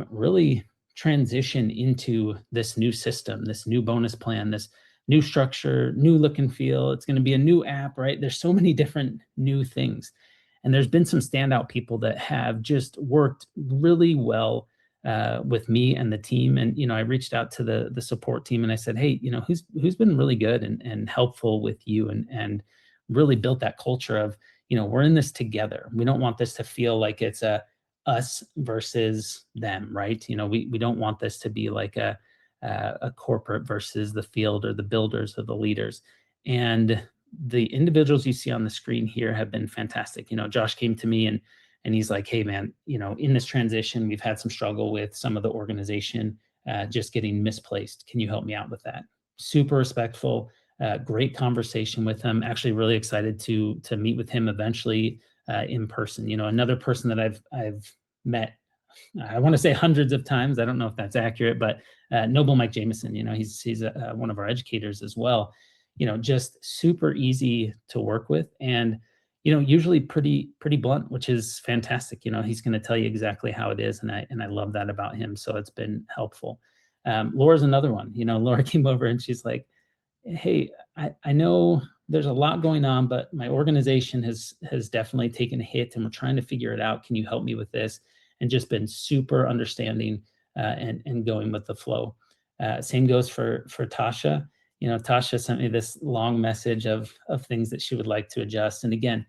[SPEAKER 1] really transition into this new system, this new bonus plan, this new structure, new look and feel. It's going to be a new app, right? There's so many different new things, and there's been some standout people that have just worked really well with me and the team. And, I reached out to the support team and I said, hey, who's been really good and helpful with you, and really built that culture of, we're in this together. We don't want this to feel like it's a us versus them, right? We don't want this to be like a corporate versus the field or the builders or the leaders. And the individuals you see on the screen here have been fantastic. Josh came to me and he's like, hey man, in this transition, we've had some struggle with some of the organization just getting misplaced. Can you help me out with that? Super respectful, great conversation with him. Actually really excited to meet with him eventually in person. Another person that I've met, I want to say hundreds of times. I don't know if that's accurate, but Noble Mike Jameson, he's one of our educators as well. Just super easy to work with, and usually pretty blunt, which is fantastic. He's going to tell you exactly how it is, and I love that about him. So it's been helpful. Laura's another one. Laura came over and she's like, hey, I know there's a lot going on, but my organization has definitely taken a hit and we're trying to figure it out. Can you help me with this? And just been super understanding and going with the flow. Same goes for Tasha. Tasha sent me this long message of things that she would like to adjust. And again,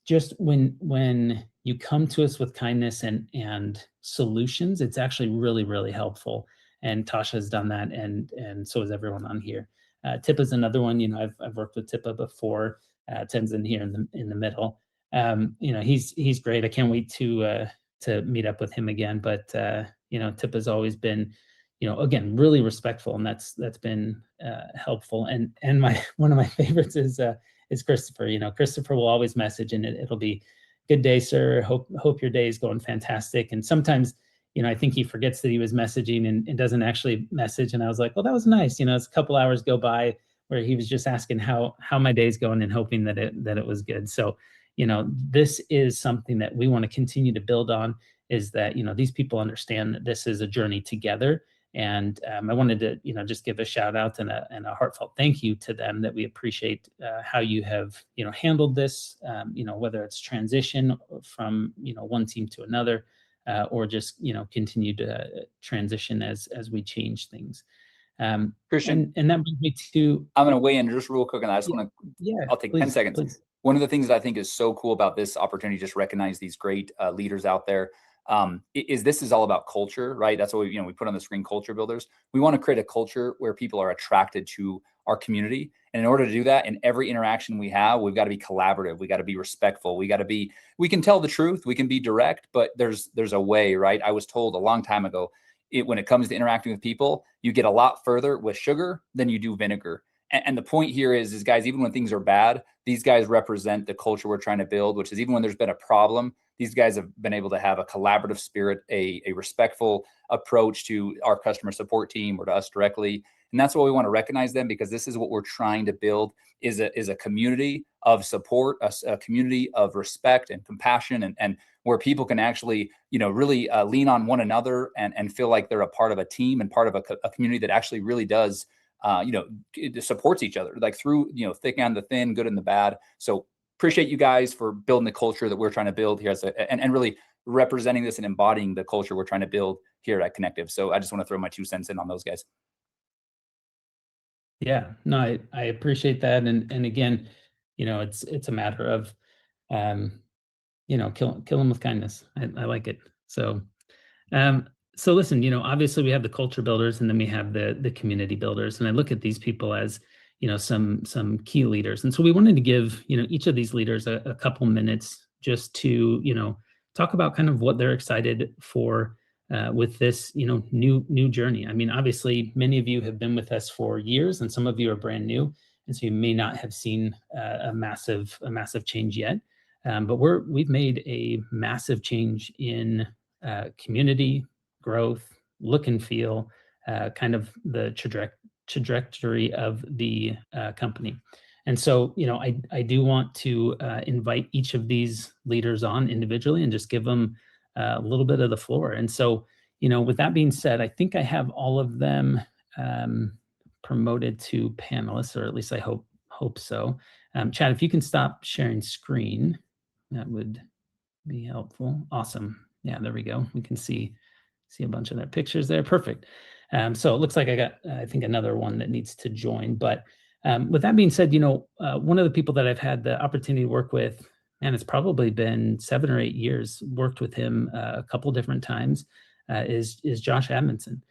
[SPEAKER 1] just when you come to us with kindness and solutions, it's actually really, really helpful. And Tasha has done that, and so has everyone on here. Tippa's another one. I've worked with Tippa before. Tim's in here in the middle. He's great. I can't wait to meet up with him again. But Tippa's always been, again, really respectful, and that's been helpful. And one of my favorites is Christopher. Christopher will always message, and it'll be, good day, sir. Hope your day is going fantastic. And sometimes, I think he forgets that he was messaging and doesn't actually message. And I was like, well, that was nice. It's a couple hours go by where he was just asking how my day's going and hoping that it was good. So, this is something that we want to continue to build on, is that, these people understand that this is a journey together. And I wanted to, just give a shout out and a heartfelt thank you to them, that we appreciate how you have, handled this, whether it's transition from, one team to another, or just, continue to transition as we change things.
[SPEAKER 2] Christian,
[SPEAKER 1] and that brings me to,
[SPEAKER 2] I'm going to weigh in just real quick, and I just want to, I'll take 10 seconds.
[SPEAKER 1] Please.
[SPEAKER 2] One of the things that I think is so cool about this opportunity, just recognize these great leaders out there, this is all about culture, right? That's what we put on the screen, culture builders. We want to create a culture where people are attracted to our community. And in order to do that, in every interaction we have, we've got to be collaborative. We got to be respectful. We can tell the truth. We can be direct, but there's a way, right? I was told a long time ago, when it comes to interacting with people, you get a lot further with sugar than you do vinegar. And the point here is guys, even when things are bad, these guys represent the culture we're trying to build, which is, even when there's been a problem, these guys have been able to have a collaborative spirit, a respectful approach to our customer support team or to us directly. And that's why we want to recognize them, because this is what we're trying to build, is a community of support, a community of respect and compassion, and where people can actually, really lean on one another and feel like they're a part of a team and part of a community that actually really does, it supports each other, like through, thick and the thin, good and the bad. So appreciate you guys for building the culture that we're trying to build here and really representing this and embodying the culture we're trying to build here at Conectiv. So I just want to throw my 2 cents in on those guys.
[SPEAKER 1] Yeah, no, I appreciate that. And again, it's a matter of, kill them with kindness. I like it. So, so listen, obviously we have the culture builders, and then we have the community builders. And I look at these people as, some key leaders. And so we wanted to give, each of these leaders a couple minutes just to, talk about kind of what they're excited for with this, new journey. I mean, obviously, many of you have been with us for years, and some of you are brand new, and so you may not have seen a massive change yet. But we've made a massive change in community growth, look and feel, kind of the trajectory of the company. And so, I do want to invite each of these leaders on individually and just give them a little bit of the floor. And so, with that being said, I think I have all of them promoted to panelists, or at least I hope so. Chad, if you can stop sharing screen, that would be helpful. Awesome. Yeah, there we go. We can see a bunch of their pictures there. Perfect. So it looks like I got, I think, another one that needs to join. But with that being said, one of the people that I've had the opportunity to work with and it's probably been 7 or 8 years, worked with him a couple different times, is Josh Admonson.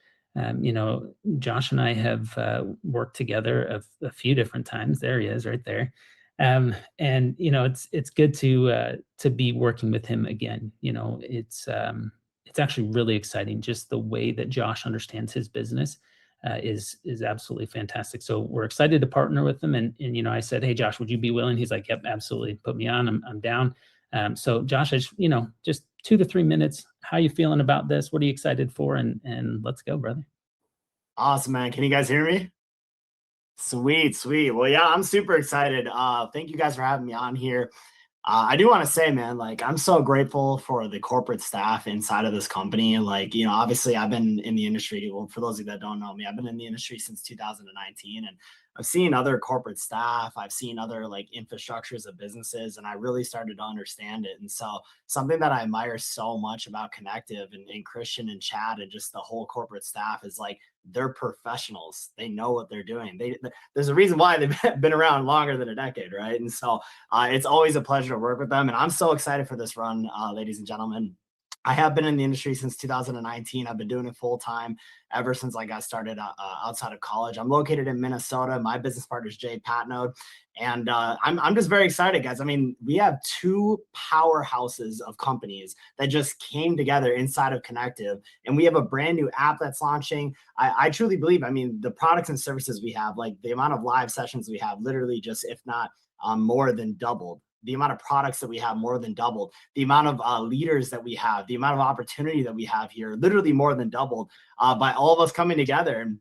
[SPEAKER 1] Josh and I have worked together a few different times. There he is, right there. And it's good to be working with him again. It's actually really exciting. Just the way that Josh understands his business is absolutely fantastic. So we're excited to partner with him. And I said, hey Josh, would you be willing? He's like, yep, absolutely. Put me on. I'm down. So Josh, just 2 to 3 minutes. How you feeling about this? What are you excited for? And let's go, brother.
[SPEAKER 3] Awesome, man. Can you guys hear me? Sweet. Well, yeah, I'm super excited. Thank you guys for having me on here. I do want to say, man, like, I'm so grateful for the corporate staff inside of this company. Like, obviously I've been in the industry. Well, for those of you that don't know me, I've been in the industry since 2019, and I've seen other corporate staff. I've seen other like infrastructures of businesses, and I really started to understand it. And so something that I admire so much about Conectiv and Christian and Chad and just the whole corporate staff is like, they're professionals. They know what they're doing. There's a reason why they've been around longer than a decade, right? And so it's always a pleasure to work with them. And I'm so excited for this run, ladies and gentlemen. I have been in the industry since 2019. I've been doing it full time ever since I got started outside of college. I'm located in Minnesota. My business partner is Jay Patnode. And I'm just very excited, guys. I mean, we have 2 powerhouses of companies that just came together inside of Conectiv, and we have a brand new app that's launching. I truly believe, I mean, the products and services we have, like the amount of live sessions we have, literally just, if not more than doubled. The amount of products that we have more than doubled. The amount of leaders that we have, the amount of opportunity that we have here, literally more than doubled by all of us coming together. And,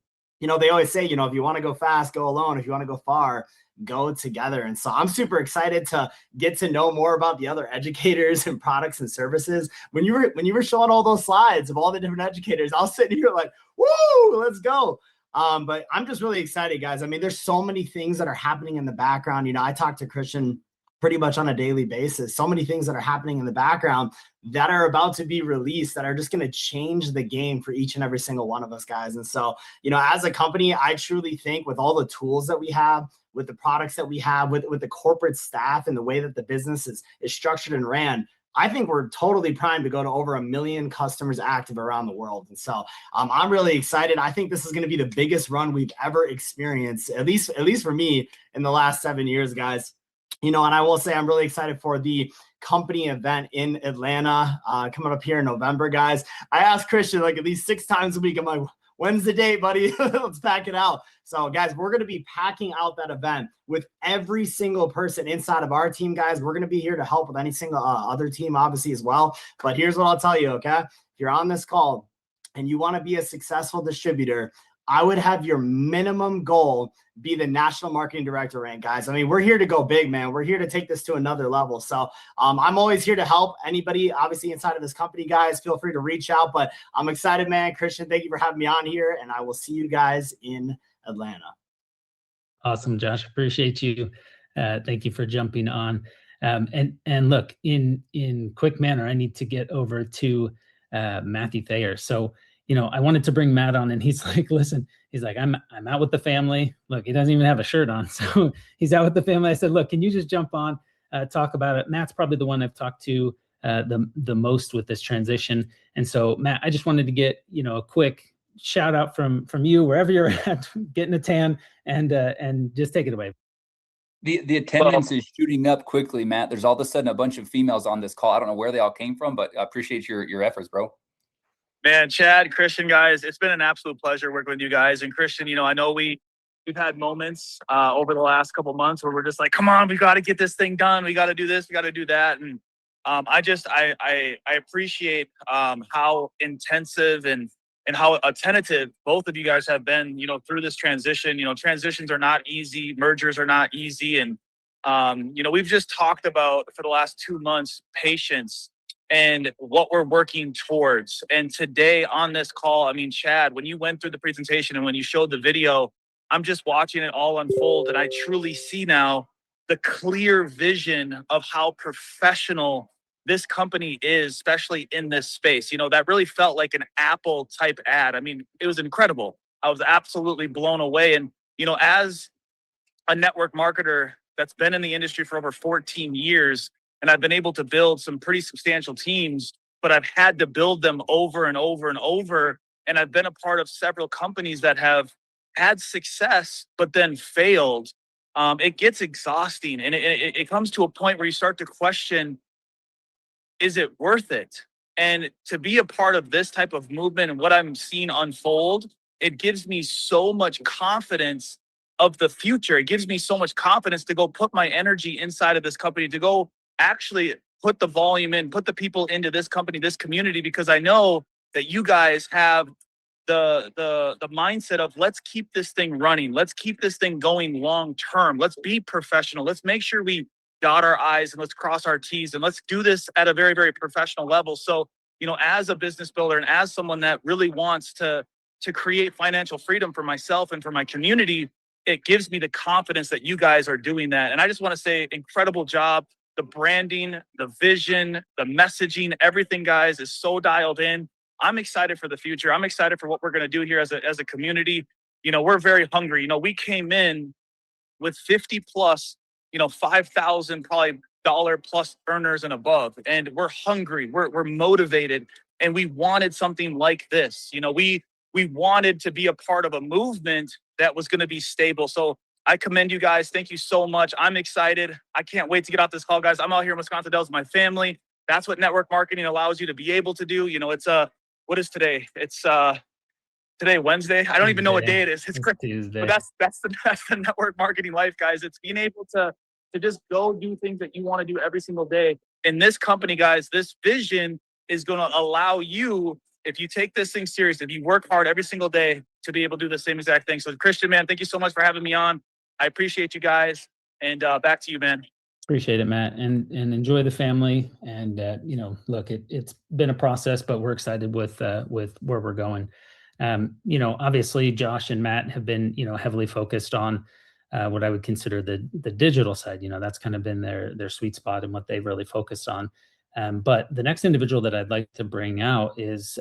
[SPEAKER 3] they always say, if you want to go fast, go alone. If you want to go far, go together. And so I'm super excited to get to know more about the other educators and products and services. When you were showing all those slides of all the different educators, I was sitting here like, woo, let's go. But I'm just really excited, guys. I mean, there's so many things that are happening in the background. I talk to Christian pretty much on a daily basis. So many things that are happening in the background that are about to be released that are just going to change the game for each and every single one of us, guys. And so, as a company, I truly think with all the tools that we have, with the products that we have, with the corporate staff and the way that the business is structured and ran, I think we're totally primed to go to over 1 million customers active around the world. And so I'm really excited. I think this is going to be the biggest run we've ever experienced, at least for me, in the last 7 years, guys. And I will say I'm really excited for the company event in Atlanta coming up here in November, guys. I asked Christian like at least 6 times a week. I'm like, when's the date, buddy? Let's pack it out. So, guys, we're going to be packing out that event with every single person inside of our team, guys. We're going to be here to help with any single other team, obviously, as well. But here's what I'll tell you, okay? If you're on this call and you want to be a successful distributor, I would have your minimum goal be the national marketing director rank, guys. I mean, we're here to go big, man. We're here to take this to another level. So I'm always here to help anybody, obviously, inside of this company, guys. Feel free to reach out. But I'm excited, man. Christian, thank you for having me on here. And I will see you guys in Atlanta.
[SPEAKER 1] Awesome, Josh. Appreciate you. Thank you for jumping on. And look, in quick manner, I need to get over to Matthew Thayer. So, I wanted to bring Matt on, and he's like, listen, he's like, I'm out with the family. Look, he doesn't even have a shirt on. So he's out with the family. I said, look, can you just jump on, talk about it? Matt's probably the one I've talked to the most with this transition. And so, Matt, I just wanted to get, a quick shout out from you, wherever you're at, getting a tan, and just take it away.
[SPEAKER 2] The attendance is shooting up quickly, Matt. There's all of a sudden a bunch of females on this call. I don't know where they all came from, but I appreciate your efforts, bro.
[SPEAKER 4] Man, Chad, Christian, guys, it's been an absolute pleasure working with you guys. And Christian, I know we've had moments over the last couple of months where we're just like, come on, we got to get this thing done. We got to do this. We got to do that. And I appreciate how intensive and how attentive both of you guys have been, through this transition. Transitions are not easy. Mergers are not easy. And, we've just talked about for the last 2 months, patience and what we're working towards. And today on this call, I mean, Chad, when you went through the presentation and when you showed the video, I'm just watching it all unfold. And I truly see now the clear vision of how professional this company is, especially in this space. That really felt like an Apple type ad. I mean, it was incredible. I was absolutely blown away. And, as a network marketer that's been in the industry for over 14 years, and I've been able to build some pretty substantial teams, but I've had to build them over and over and over. And I've been a part of several companies that have had success, but then failed. It gets exhausting, and it comes to a point where you start to question, is it worth it? And to be a part of this type of movement and what I'm seeing unfold, it gives me so much confidence of the future. It gives me so much confidence to go put my energy inside of this company, to go actually put the volume in, put the people into this company, this community, because I know that you guys have the mindset of, let's keep this thing running. Let's keep this thing going long term. Let's be professional. Let's make sure we dot our I's and let's cross our T's, and let's do this at a very, very professional level. So, as a business builder and as someone that really wants to create financial freedom for myself and for my community, it gives me the confidence that you guys are doing that. And I just want to say, incredible job. The branding, the vision, the messaging, everything, guys, is so dialed in. I'm excited for the future. I'm excited for what we're going to do here as a community. We're very hungry. We came in with 50 plus, 5,000 probably dollar plus earners and above, and we're hungry. We're motivated, and we wanted something like this. We wanted to be a part of a movement that was going to be stable. So I commend you guys. Thank you so much. I'm excited. I can't wait to get off this call, guys. I'm out here in Wisconsin Dells with my family. That's what network marketing allows you to be able to do. It's what is today? It's today, Wednesday. I don't even know what day it is. It's crazy.
[SPEAKER 1] Tuesday.
[SPEAKER 4] But that's the network marketing life, guys. It's being able to just go do things that you want to do every single day. And this company, guys, this vision is going to allow you, if you take this thing serious, if you work hard every single day, to be able to do the same exact thing. So Christian, man, thank you so much for having me on. I appreciate you guys. And back to you, man.
[SPEAKER 1] Appreciate it, Matt, and enjoy the family. And look, it's been a process, but we're excited with where we're going. Obviously, Josh and Matt have been heavily focused on what I would consider the digital side. That's kind of been their sweet spot and what they've really focused on. But the next individual that I'd like to bring out is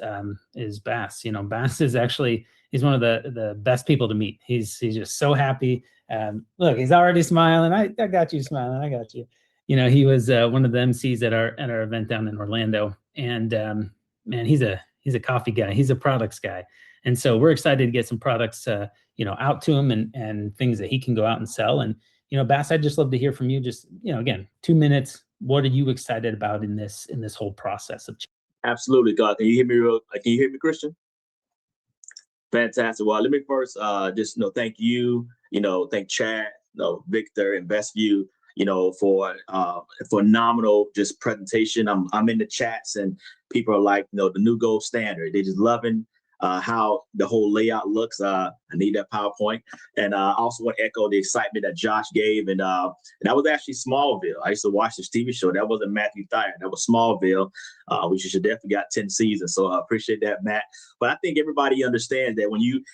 [SPEAKER 1] Bass. Bass is actually, he's one of the best people to meet. He's just so happy. Look, he's already smiling. I got you smiling. I got you. He was one of the MCs at our event down in Orlando, and man, he's a coffee guy. He's a products guy, and so we're excited to get some products out to him and things that he can go out and sell. And Bass, I'd just love to hear from you. Just again, 2 minutes. What are you excited about in this whole process of change?
[SPEAKER 5] Absolutely, God. Can you hear me? Can you hear me, Christian? Fantastic. Well, let me first just thank you. Thank Chad, Victor, and Bestview, for a phenomenal just presentation. I'm in the chats, and people are like, the new gold standard. They're just loving how the whole layout looks. I need that PowerPoint. And I also want to echo the excitement that Josh gave. And that was actually Smallville. I used to watch this TV show. That wasn't Matthew Thayer. That was Smallville, which you should definitely got 10 seasons. So I appreciate that, Matt. But I think everybody understands that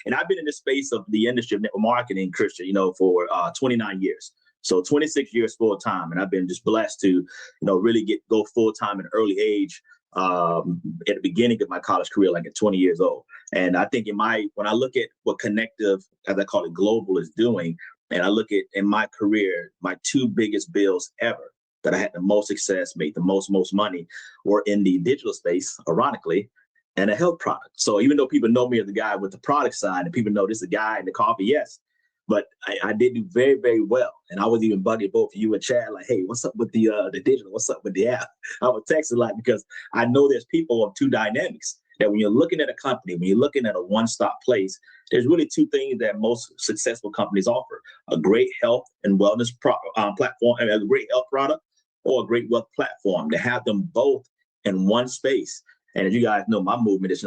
[SPEAKER 5] and I've been in this space of the industry of network marketing, Christian, for 29 years. So 26 years full time. And I've been just blessed to, really go full time at an early age. At the beginning of my college career, like at 20 years old. And I think when I look at what Conectiv, as I call it, Global is doing, and I look at in my career, my two biggest bills ever that I had the most success, made the most money, were in the digital space, ironically, and a health product. So even though people know me as the guy with the product side, and people know this is a guy in the coffee, yes, but I did do very, very well. And I was even bugging both you and Chad, like, hey, what's up with the digital? What's up with the app? I would text a lot because I know there's people of two dynamics. That when you're looking at a company, when you're looking at a one-stop place, there's really two things that most successful companies offer: a great health and wellness platform, a great health product, or a great wealth platform. To have them both in one space. And as you guys know, my movement is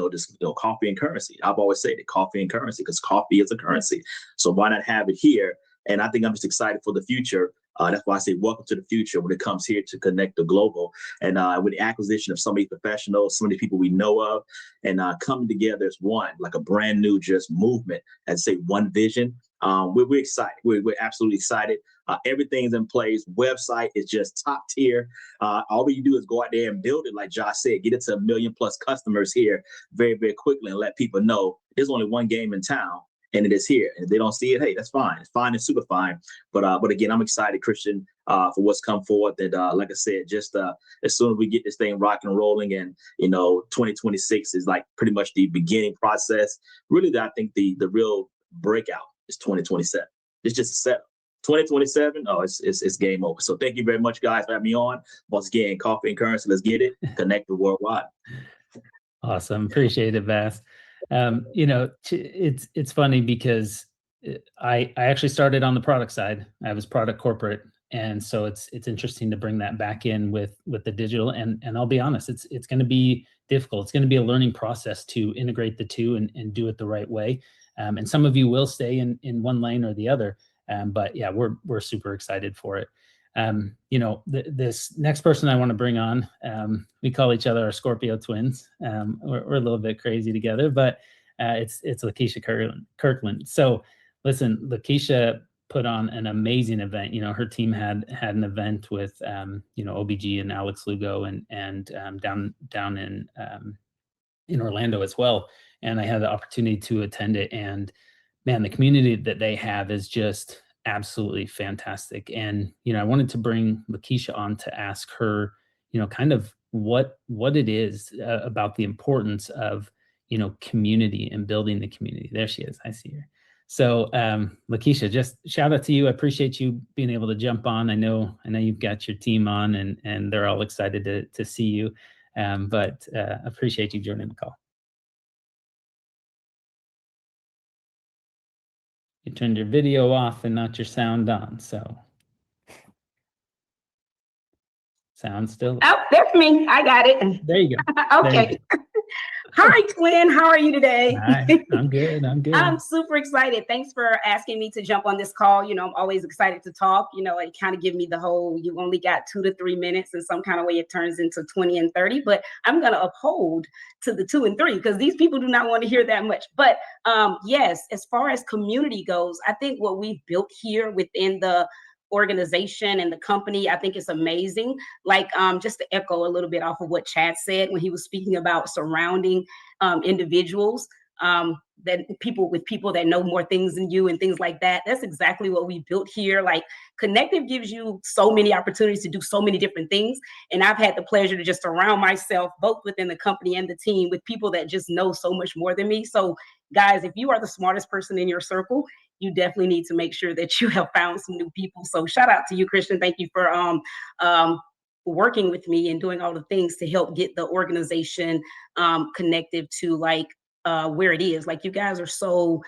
[SPEAKER 5] coffee and currency. I've always said that coffee and currency, because coffee is a currency. So why not have it here? And I think I'm just excited for the future. That's why I say welcome to the future when it comes here to Conectiv Global. And with the acquisition of so many professionals, so many people we know of, and coming together as one, like a brand new just movement, and say one vision. We're excited. We're absolutely excited. Everything's in place. Website is just top tier. All you do is go out there and build it, like Josh said, get it to 1 million+ customers here very, very quickly, and let people know there's only one game in town, and it is here. And if they don't see it, hey, that's fine. It's fine and super fine. But again, I'm excited, Christian. for what's come forth. And like I said, just as soon as we get this thing rocking and rolling, and 2026 is like pretty much the beginning process. Really, I think the real breakout is 2027. It's just a setup. 2027, it's game over. So thank you very much, guys, for having me on. Once again, Coffee and Currency, let's get it. Connected worldwide.
[SPEAKER 1] Awesome. Appreciate it, Bass. It's funny because I actually started on the product side. I was product corporate. And so it's interesting to bring that back in with the digital. And I'll be honest, it's going to be difficult. It's going to be a learning process to integrate the two and do it the right way. And some of you will stay in one lane or the other. But yeah, we're super excited for it. This next person I want to bring on, we call each other our Scorpio twins. We're a little bit crazy together, but it's Lakeisha Kirkland. So listen, Lakeisha put on an amazing event. Her team had an event with OBG and Alex Lugo and down in Orlando as well. And I had the opportunity to attend it, and man, the community that they have is just absolutely fantastic. And, I wanted to bring Lakeisha on to ask her, kind of what it is about the importance of, community and building the community. There she is. I see her. So, Lakeisha, just shout out to you. I appreciate you being able to jump on. I know you've got your team on and they're all excited to see you. But appreciate you joining the call. You turned your video off and not your sound on, so sound still.
[SPEAKER 6] Oh, that's me. I got it.
[SPEAKER 1] There you go.
[SPEAKER 6] Okay. Hi, twin. How are you today?
[SPEAKER 1] Hi, I'm good.
[SPEAKER 6] I'm super excited. Thanks for asking me to jump on this call. I'm always excited to talk. It kind of give me the whole, you only got 2 to 3 minutes, and some kind of way it turns into 20 and 30. But I'm going to uphold to the 2 and 3 because these people do not want to hear that much. But yes, as far as community goes, I think what we've built here within the organization and the company, I think it's amazing. Like just to echo a little bit off of what Chad said when he was speaking about surrounding individuals, that people that know more things than you and things like that. That's exactly what we built here. Like Conectiv gives you so many opportunities to do so many different things. And I've had the pleasure to just surround myself both within the company and the team with people that just know so much more than me. So guys, if you are the smartest person in your circle, you definitely need to make sure that you have found some new people. So shout out to you, Christian. Thank you for working with me and doing all the things to help get the organization Conectiv to where it is. Like you guys are so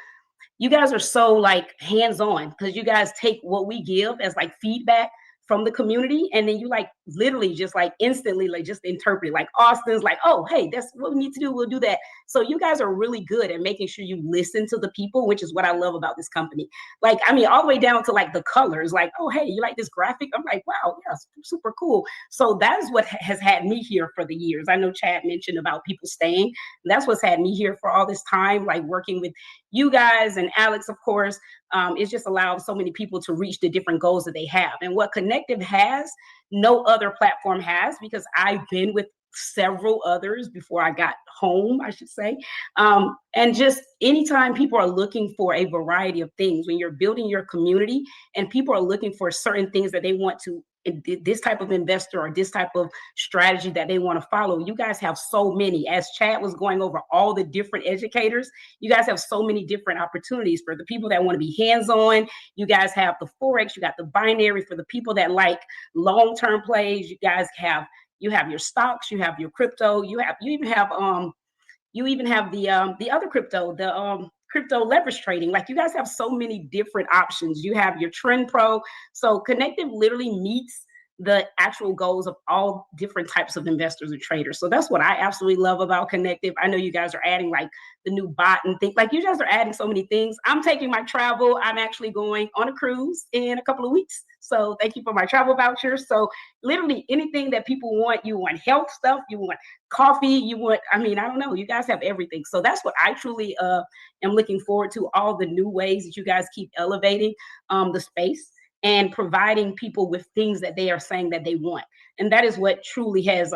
[SPEAKER 6] like hands-on because you guys take what we give as like feedback from the community, and then you like literally just like instantly like just interpret. Like Austin's like, oh, hey, that's what we need to do. We'll do that. So you guys are really good at making sure you listen to the people, which is what I love about this company. Like, I mean, all the way down to like the colors, like, oh, hey, you like this graphic? I'm like, wow, yeah, super cool. So that is what has had me here for the years. I know Chad mentioned about people staying. That's what's had me here for all this time, like working with you guys and Alex, of course. It's just allowed so many people to reach the different goals that they have. And what Conectiv has, no other platform has, because I've been with several others before I got home, I should say. And just anytime people are looking for a variety of things, when you're building your community and people are looking for certain things that they want to, this type of investor or this type of strategy that they want to follow, you guys have so many. As Chad was going over all the different educators, you guys have so many different opportunities for the people that want to be hands-on. You guys have the Forex, you got the binary for the people that like long-term plays. You guys have your stocks, you have your crypto, you even have the other crypto, the crypto leverage trading. Like you guys have so many different options. You have your Trend Pro. So Conectiv literally meets the actual goals of all different types of investors and traders. So that's what I absolutely love about Conectiv. I know you guys are adding like the new bot and things. Like you guys are adding so many things. I'm taking my travel. I'm actually going on a cruise in a couple of weeks. So thank you for my travel vouchers. So literally anything that people want, you want health stuff, you want coffee, you want, I don't know, you guys have everything. So that's what I truly am looking forward to, all the new ways that you guys keep elevating the space and providing people with things that they are saying that they want. And that is what truly has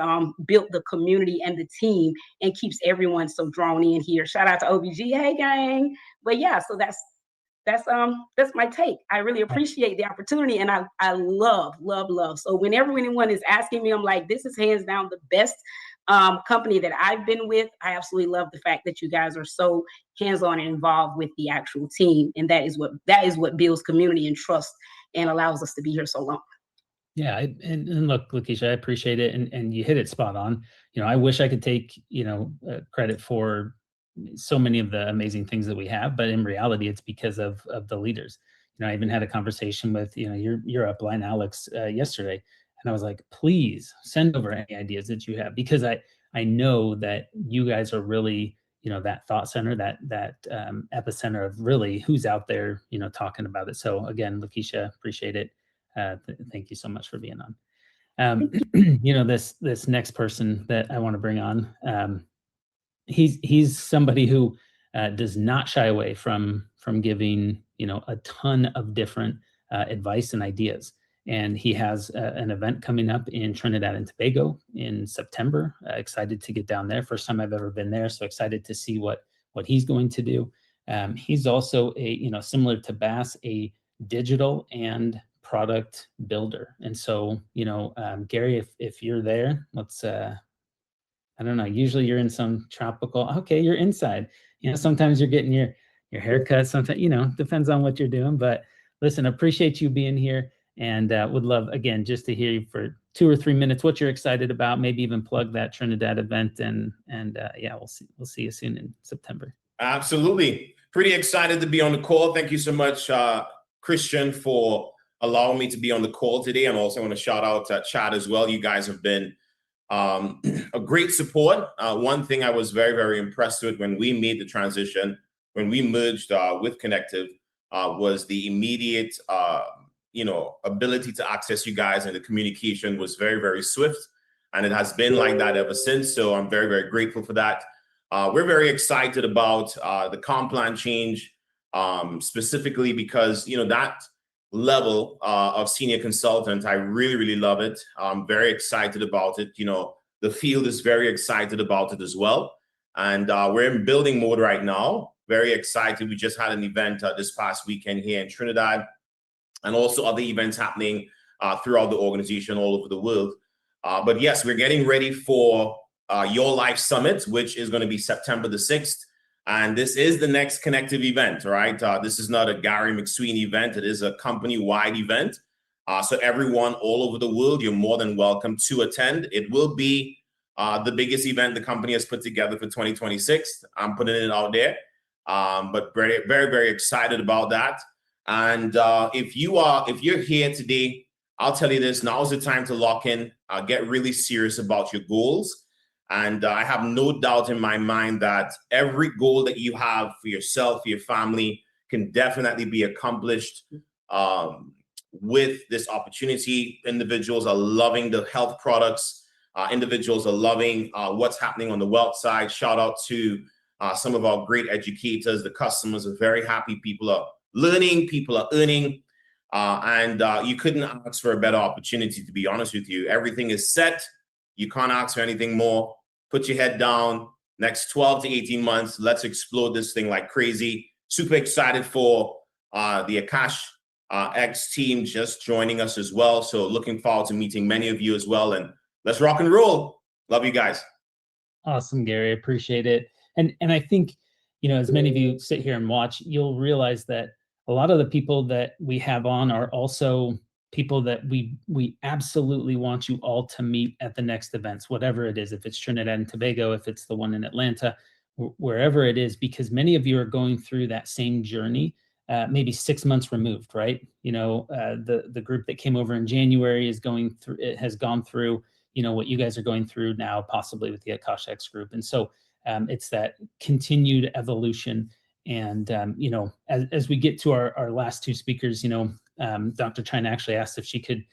[SPEAKER 6] built the community and the team and keeps everyone so drawn in here. Shout out to OBG, hey gang. But yeah, so that's my take. I really appreciate the opportunity, and I love. So whenever anyone is asking me, I'm like, this is hands down the best company that I've been with. I absolutely love the fact that you guys are so hands-on and involved with the actual team, and that is what builds community and trust and allows us to be here so long.
[SPEAKER 1] Yeah, and look, Lakeisha, I appreciate it, and you hit it spot on. I wish I could take credit for so many of the amazing things that we have, but in reality, it's because of the leaders. I even had a conversation with your upline, Alex, yesterday, and I was like, please send over any ideas that you have, because I know that you guys are really that thought center, that epicenter of really who's out there talking about it. So again, Lakeisha, appreciate it. Thank you so much for being on. This next person that I want to bring on, he's somebody who does not shy away from giving a ton of different advice and ideas. And he has an event coming up in Trinidad and Tobago in September. Excited to get down there. First time I've ever been there, so excited to see what he's going to do. He's also similar to Bass, a digital and product builder. And so, Gary, if you're there, let's I don't know, usually you're in some tropical, okay, you're inside. Sometimes you're getting your haircut, sometimes, depends on what you're doing. But listen, appreciate you being here, and would love, again, just to hear you for 2 or 3 minutes, what you're excited about, maybe even plug that Trinidad event, and yeah, we'll see you soon in September.
[SPEAKER 7] Absolutely. Pretty excited to be on the call. Thank you so much, Christian, for allowing me to be on the call today. And also want to shout out to Chad as well. You guys have been a great support. One thing I was very, very impressed with when we made the transition, when we merged with Conectiv, was the immediate, ability to access you guys, and the communication was very, very swift. And it has been like that ever since. So I'm very, very grateful for that. We're very excited about the comp plan change, specifically because, that level of senior consultant, I really, really love it. I'm very excited about it. The field is very excited about it as well. And we're in building mode right now. Very excited. We just had an event this past weekend here in Trinidad, and also other events happening throughout the organization all over the world. But yes, we're getting ready for Your Life Summit, which is going to be September the 6th. And this is the next Conectiv event, right? This is not a Gary McSweeney event. It is a company-wide event. So everyone all over the world, you're more than welcome to attend. It will be the biggest event the company has put together for 2026. I'm putting it out there, but very, very, very excited about that. And if you're here today, I'll tell you this, now's the time to lock in, get really serious about your goals. And I have no doubt in my mind that every goal that you have for yourself, for your family, can definitely be accomplished with this opportunity. Individuals are loving the health products. Individuals are loving what's happening on the wealth side. Shout out to some of our great educators. The customers are very happy. People are learning. People are earning. And you couldn't ask for a better opportunity, to be honest with you. Everything is set. You can't ask for anything more. Put your head down. Next 12 to 18 months, let's explode this thing like crazy. Super excited for the Akash X team just joining us as well. So looking forward to meeting many of you as well. And let's rock and roll. Love you guys.
[SPEAKER 1] Awesome, Gary. Appreciate it. And I think, as many of you sit here and watch, you'll realize that a lot of the people that we have on are also people that we absolutely want you all to meet at the next events, whatever it is, if it's Trinidad and Tobago, if it's the one in Atlanta, wherever it is, because many of you are going through that same journey, maybe 6 months removed, right? The group that came over in January has gone through, what you guys are going through now, possibly with the Akash X group. And so it's that continued evolution. And, as we get to our last two speakers, Dr. China actually asked if she could,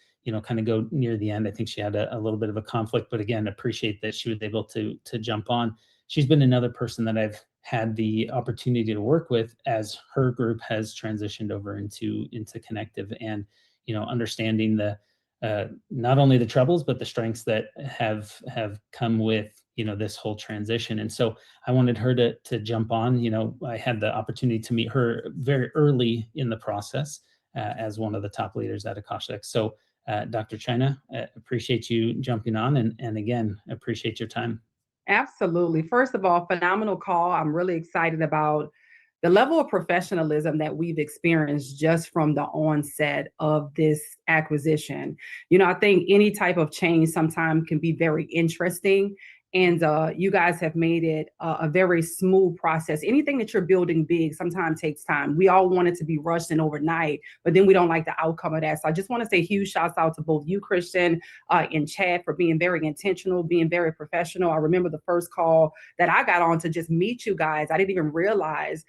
[SPEAKER 1] kind of go near the end. I think she had a little bit of a conflict, but again, appreciate that she was able to jump on. She's been another person that I've had the opportunity to work with as her group has transitioned over into Conectiv, and, understanding the not only the troubles, but the strengths that have come with this whole transition. And so I wanted her to jump on. I had the opportunity to meet her very early in the process as one of the top leaders at Akashic. So Dr. China, appreciate you jumping on, and again, appreciate your time.
[SPEAKER 8] Absolutely. First of all, phenomenal call. I'm really excited about the level of professionalism that we've experienced just from the onset of this acquisition. I think any type of change sometimes can be very interesting. And you guys have made it a very smooth process. Anything that you're building big sometimes takes time. We all want it to be rushed and overnight, but then we don't like the outcome of that. So I just want to say huge shouts out to both you, Christian, and Chad, for being very intentional, being very professional. I remember the first call that I got on to just meet you guys. I didn't even realize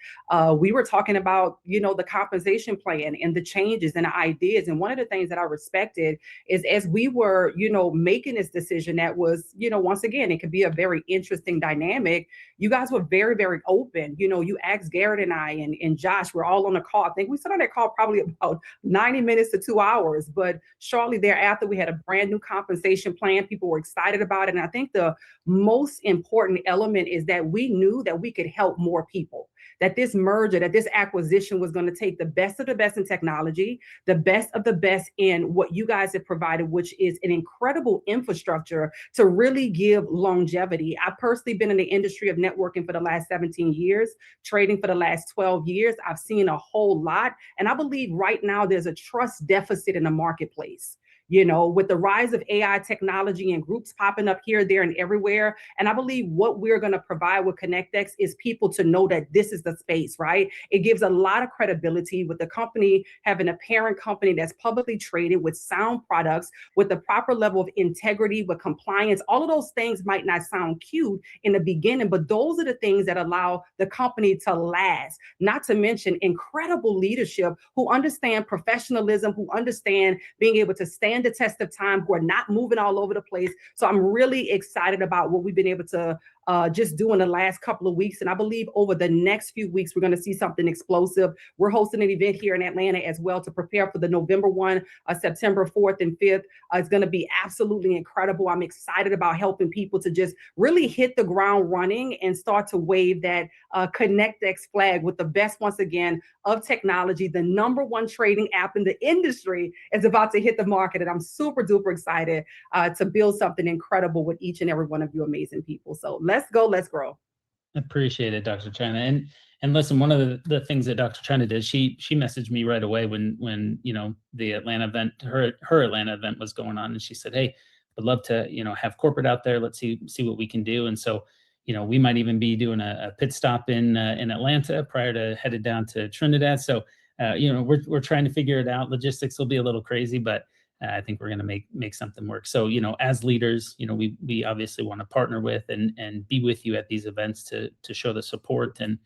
[SPEAKER 8] we were talking about, the compensation plan and the changes and the ideas. And one of the things that I respected is as we were, making this decision that was, once again, it could be a very interesting dynamic. You guys were very, very open. You asked Garrett and I and Josh, we're all on a call. I think we sat on that call probably about 90 minutes to 2 hours, but shortly thereafter, we had a brand new compensation plan. People were excited about it. And I think the most important element is that we knew that we could help more people, that this merger, that this acquisition was going to take the best of the best in technology, the best of the best in what you guys have provided, which is an incredible infrastructure to really give longevity. I've personally been in the industry of networking for the last 17 years, trading for the last 12 years. I've seen a whole lot. And I believe right now there's a trust deficit in the marketplace. With the rise of AI technology and groups popping up here, there, and everywhere. And I believe what we're going to provide with ConnectX is people to know that this is the space, right? It gives a lot of credibility with the company having a parent company that's publicly traded with sound products, with the proper level of integrity, with compliance. All of those things might not sound cute in the beginning, but those are the things that allow the company to last. Not to mention incredible leadership who understand professionalism, who understand being able to stand the test of time, who are not moving all over the place. So I'm really excited about what we've been able to just do in the last couple of weeks. And I believe over the next few weeks, we're going to see something explosive. We're hosting an event here in Atlanta as well to prepare for the November 1, September 4th and 5th. It's going to be absolutely incredible. I'm excited about helping people to just really hit the ground running and start to wave that ConnectX flag with the best, once again, of technology. The #1 trading app in the industry is about to hit the market. And I'm super duper excited to build something incredible with each and every one of you amazing people. So let's go, let's grow.
[SPEAKER 1] Appreciate it, Dr. China. And listen, one of the things that Dr. China did, she messaged me right away when the Atlanta event, her Atlanta event was going on, and she said, "Hey, would love to have corporate out there. Let's see what we can do." And so we might even be doing a pit stop in Atlanta prior to headed down to Trinidad. So we're trying to figure it out. Logistics will be a little crazy, but I think we're going to make something work. So, as leaders, we obviously want to partner with and be with you at these events to show the support and,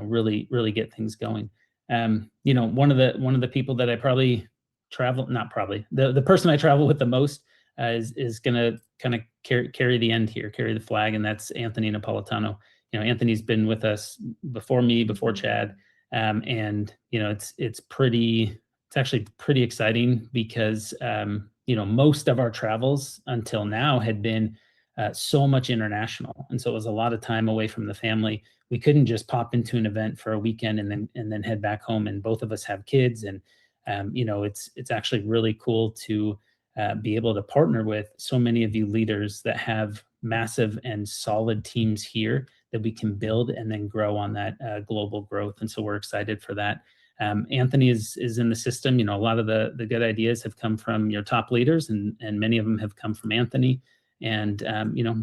[SPEAKER 1] really get things going. One of the people that I probably the person I travel with the most is going to kind of carry the end here, carry the flag. And that's Anthony Napolitano. Anthony's been with us before me, before Chad. And it's actually pretty exciting because, most of our travels until now had been so much international. And so it was a lot of time away from the family. We couldn't just pop into an event for a weekend and then head back home. And both of us have kids. And, it's actually really cool to be able to partner with so many of you leaders that have massive and solid teams here that we can build and then grow on that global growth. And so we're excited for that. Anthony is in the system. A lot of the good ideas have come from your top leaders, and many of them have come from Anthony. And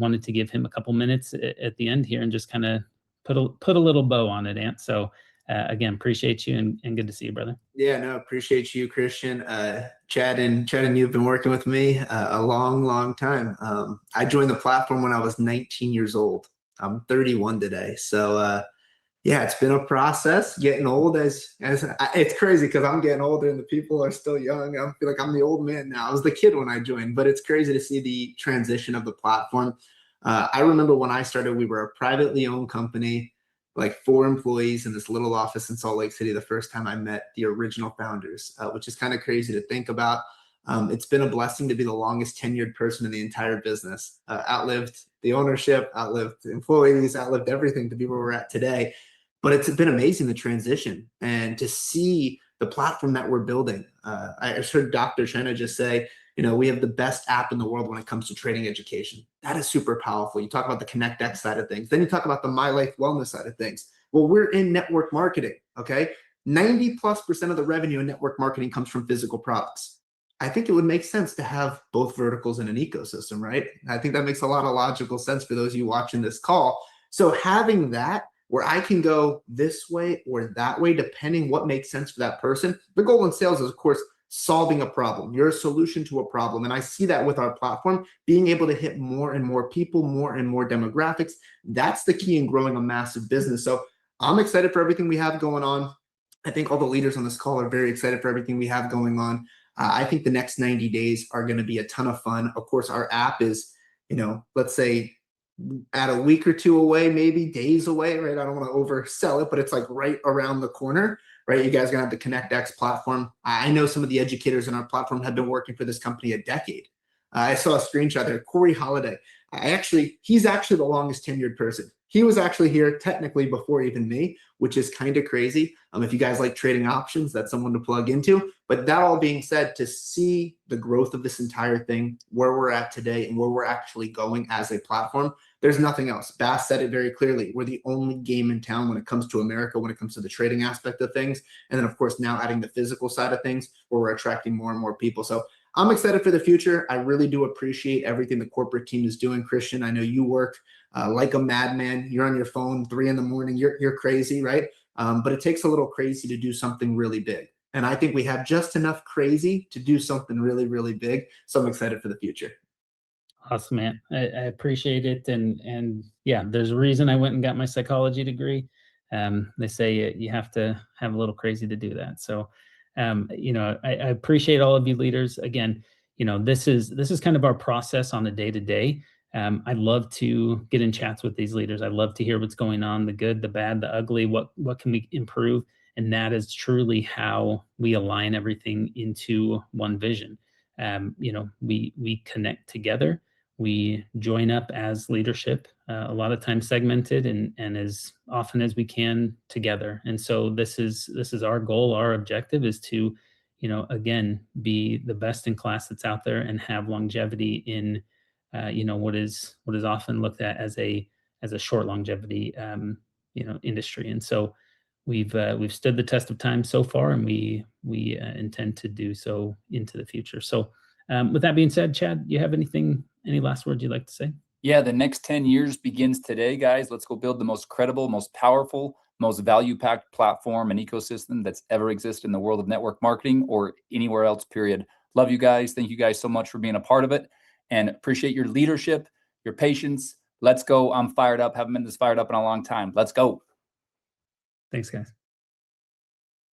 [SPEAKER 1] wanted to give him a couple minutes at the end here and just kind of put a little bow on it, Ant. So again, appreciate you and good to see you, brother.
[SPEAKER 9] Yeah, no, appreciate you, Christian. Chad and you've been working with me a long time. I joined the platform when I was 19 years old. I'm 31 today. So yeah, it's been a process getting old as it's crazy because I'm getting older and the people are still young. I feel like I'm the old man now. I was the kid when I joined, but it's crazy to see the transition of the platform. I remember when I started, we were a privately owned company, like 4 employees in this little office in Salt Lake City the first time I met the original founders, which is kind of crazy to think about. It's been a blessing to be the longest tenured person in the entire business. Outlived the ownership, outlived employees, outlived everything to be where we're at today. But it's been amazing, the transition, and to see the platform that we're building. I heard Dr. Chenna just say, we have the best app in the world when it comes to trading education. That is super powerful. You talk about the ConnectX side of things. Then you talk about the My Life Wellness side of things. Well, we're in network marketing, okay? 90+% of the revenue in network marketing comes from physical products. I think it would make sense to have both verticals in an ecosystem, right? I think that makes a lot of logical sense for those of you watching this call. So having that, where I can go this way or that way, depending what makes sense for that person. The goal in sales is, of course, solving a problem. You're a solution to a problem. And I see that with our platform, being able to hit more and more people, more and more demographics. That's the key in growing a massive business. So I'm excited for everything we have going on. I think all the leaders on this call are very excited for everything we have going on. I think the next 90 days are going to be a ton of fun. Of course, our app is, let's say, at a week or two away, maybe days away, right? I don't want to oversell it, but it's like right around the corner, right? You guys are going to have the ConnectX platform. I know some of the educators in our platform have been working for this company a decade. I saw a screenshot there, Corey Holiday. He's actually the longest tenured person. He was actually here technically before even me, which is kind of crazy. If you guys like trading options, that's someone to plug into. But that all being said, to see the growth of this entire thing, where we're at today and where we're actually going as a platform, there's nothing else. Bass said it very clearly. We're the only game in town when it comes to America, when it comes to the trading aspect of things. And then, of course, now adding the physical side of things where we're attracting more and more people. So I'm excited for the future. I really do appreciate everything the corporate team is doing. Christian, I know you work like a madman. You're on your phone 3 a.m. You're crazy, right? But it takes a little crazy to do something really big. And I think we have just enough crazy to do something really, really big. So I'm excited for the future.
[SPEAKER 1] Awesome, man. I appreciate it. And yeah, there's a reason I went and got my psychology degree. They say you have to have a little crazy to do that. So, I appreciate all of you leaders. Again, this is kind of our process on a day-to-day. I love to get in chats with these leaders. I love to hear what's going on, the good, the bad, the ugly, what can we improve? And that is truly how we align everything into one vision. We connect together. We join up as leadership, a lot of times segmented and as often as we can together. And so this is our goal. Our objective is to, again, be the best in class that's out there and have longevity in, what is often looked at as a short longevity, industry. And so we've stood the test of time so far, and we intend to do so into the future. So with that being said, Chad, you have any last words you'd like to say?
[SPEAKER 2] Yeah, the next 10 years begins today, guys. Let's go build the most credible, most powerful, most value-packed platform and ecosystem that's ever existed in the world of network marketing or anywhere else, period. Love you guys. Thank you guys so much for being a part of it, and appreciate your leadership, your patience. Let's go. I'm fired up. Haven't been this fired up in a long time. Let's go.
[SPEAKER 1] Thanks, guys.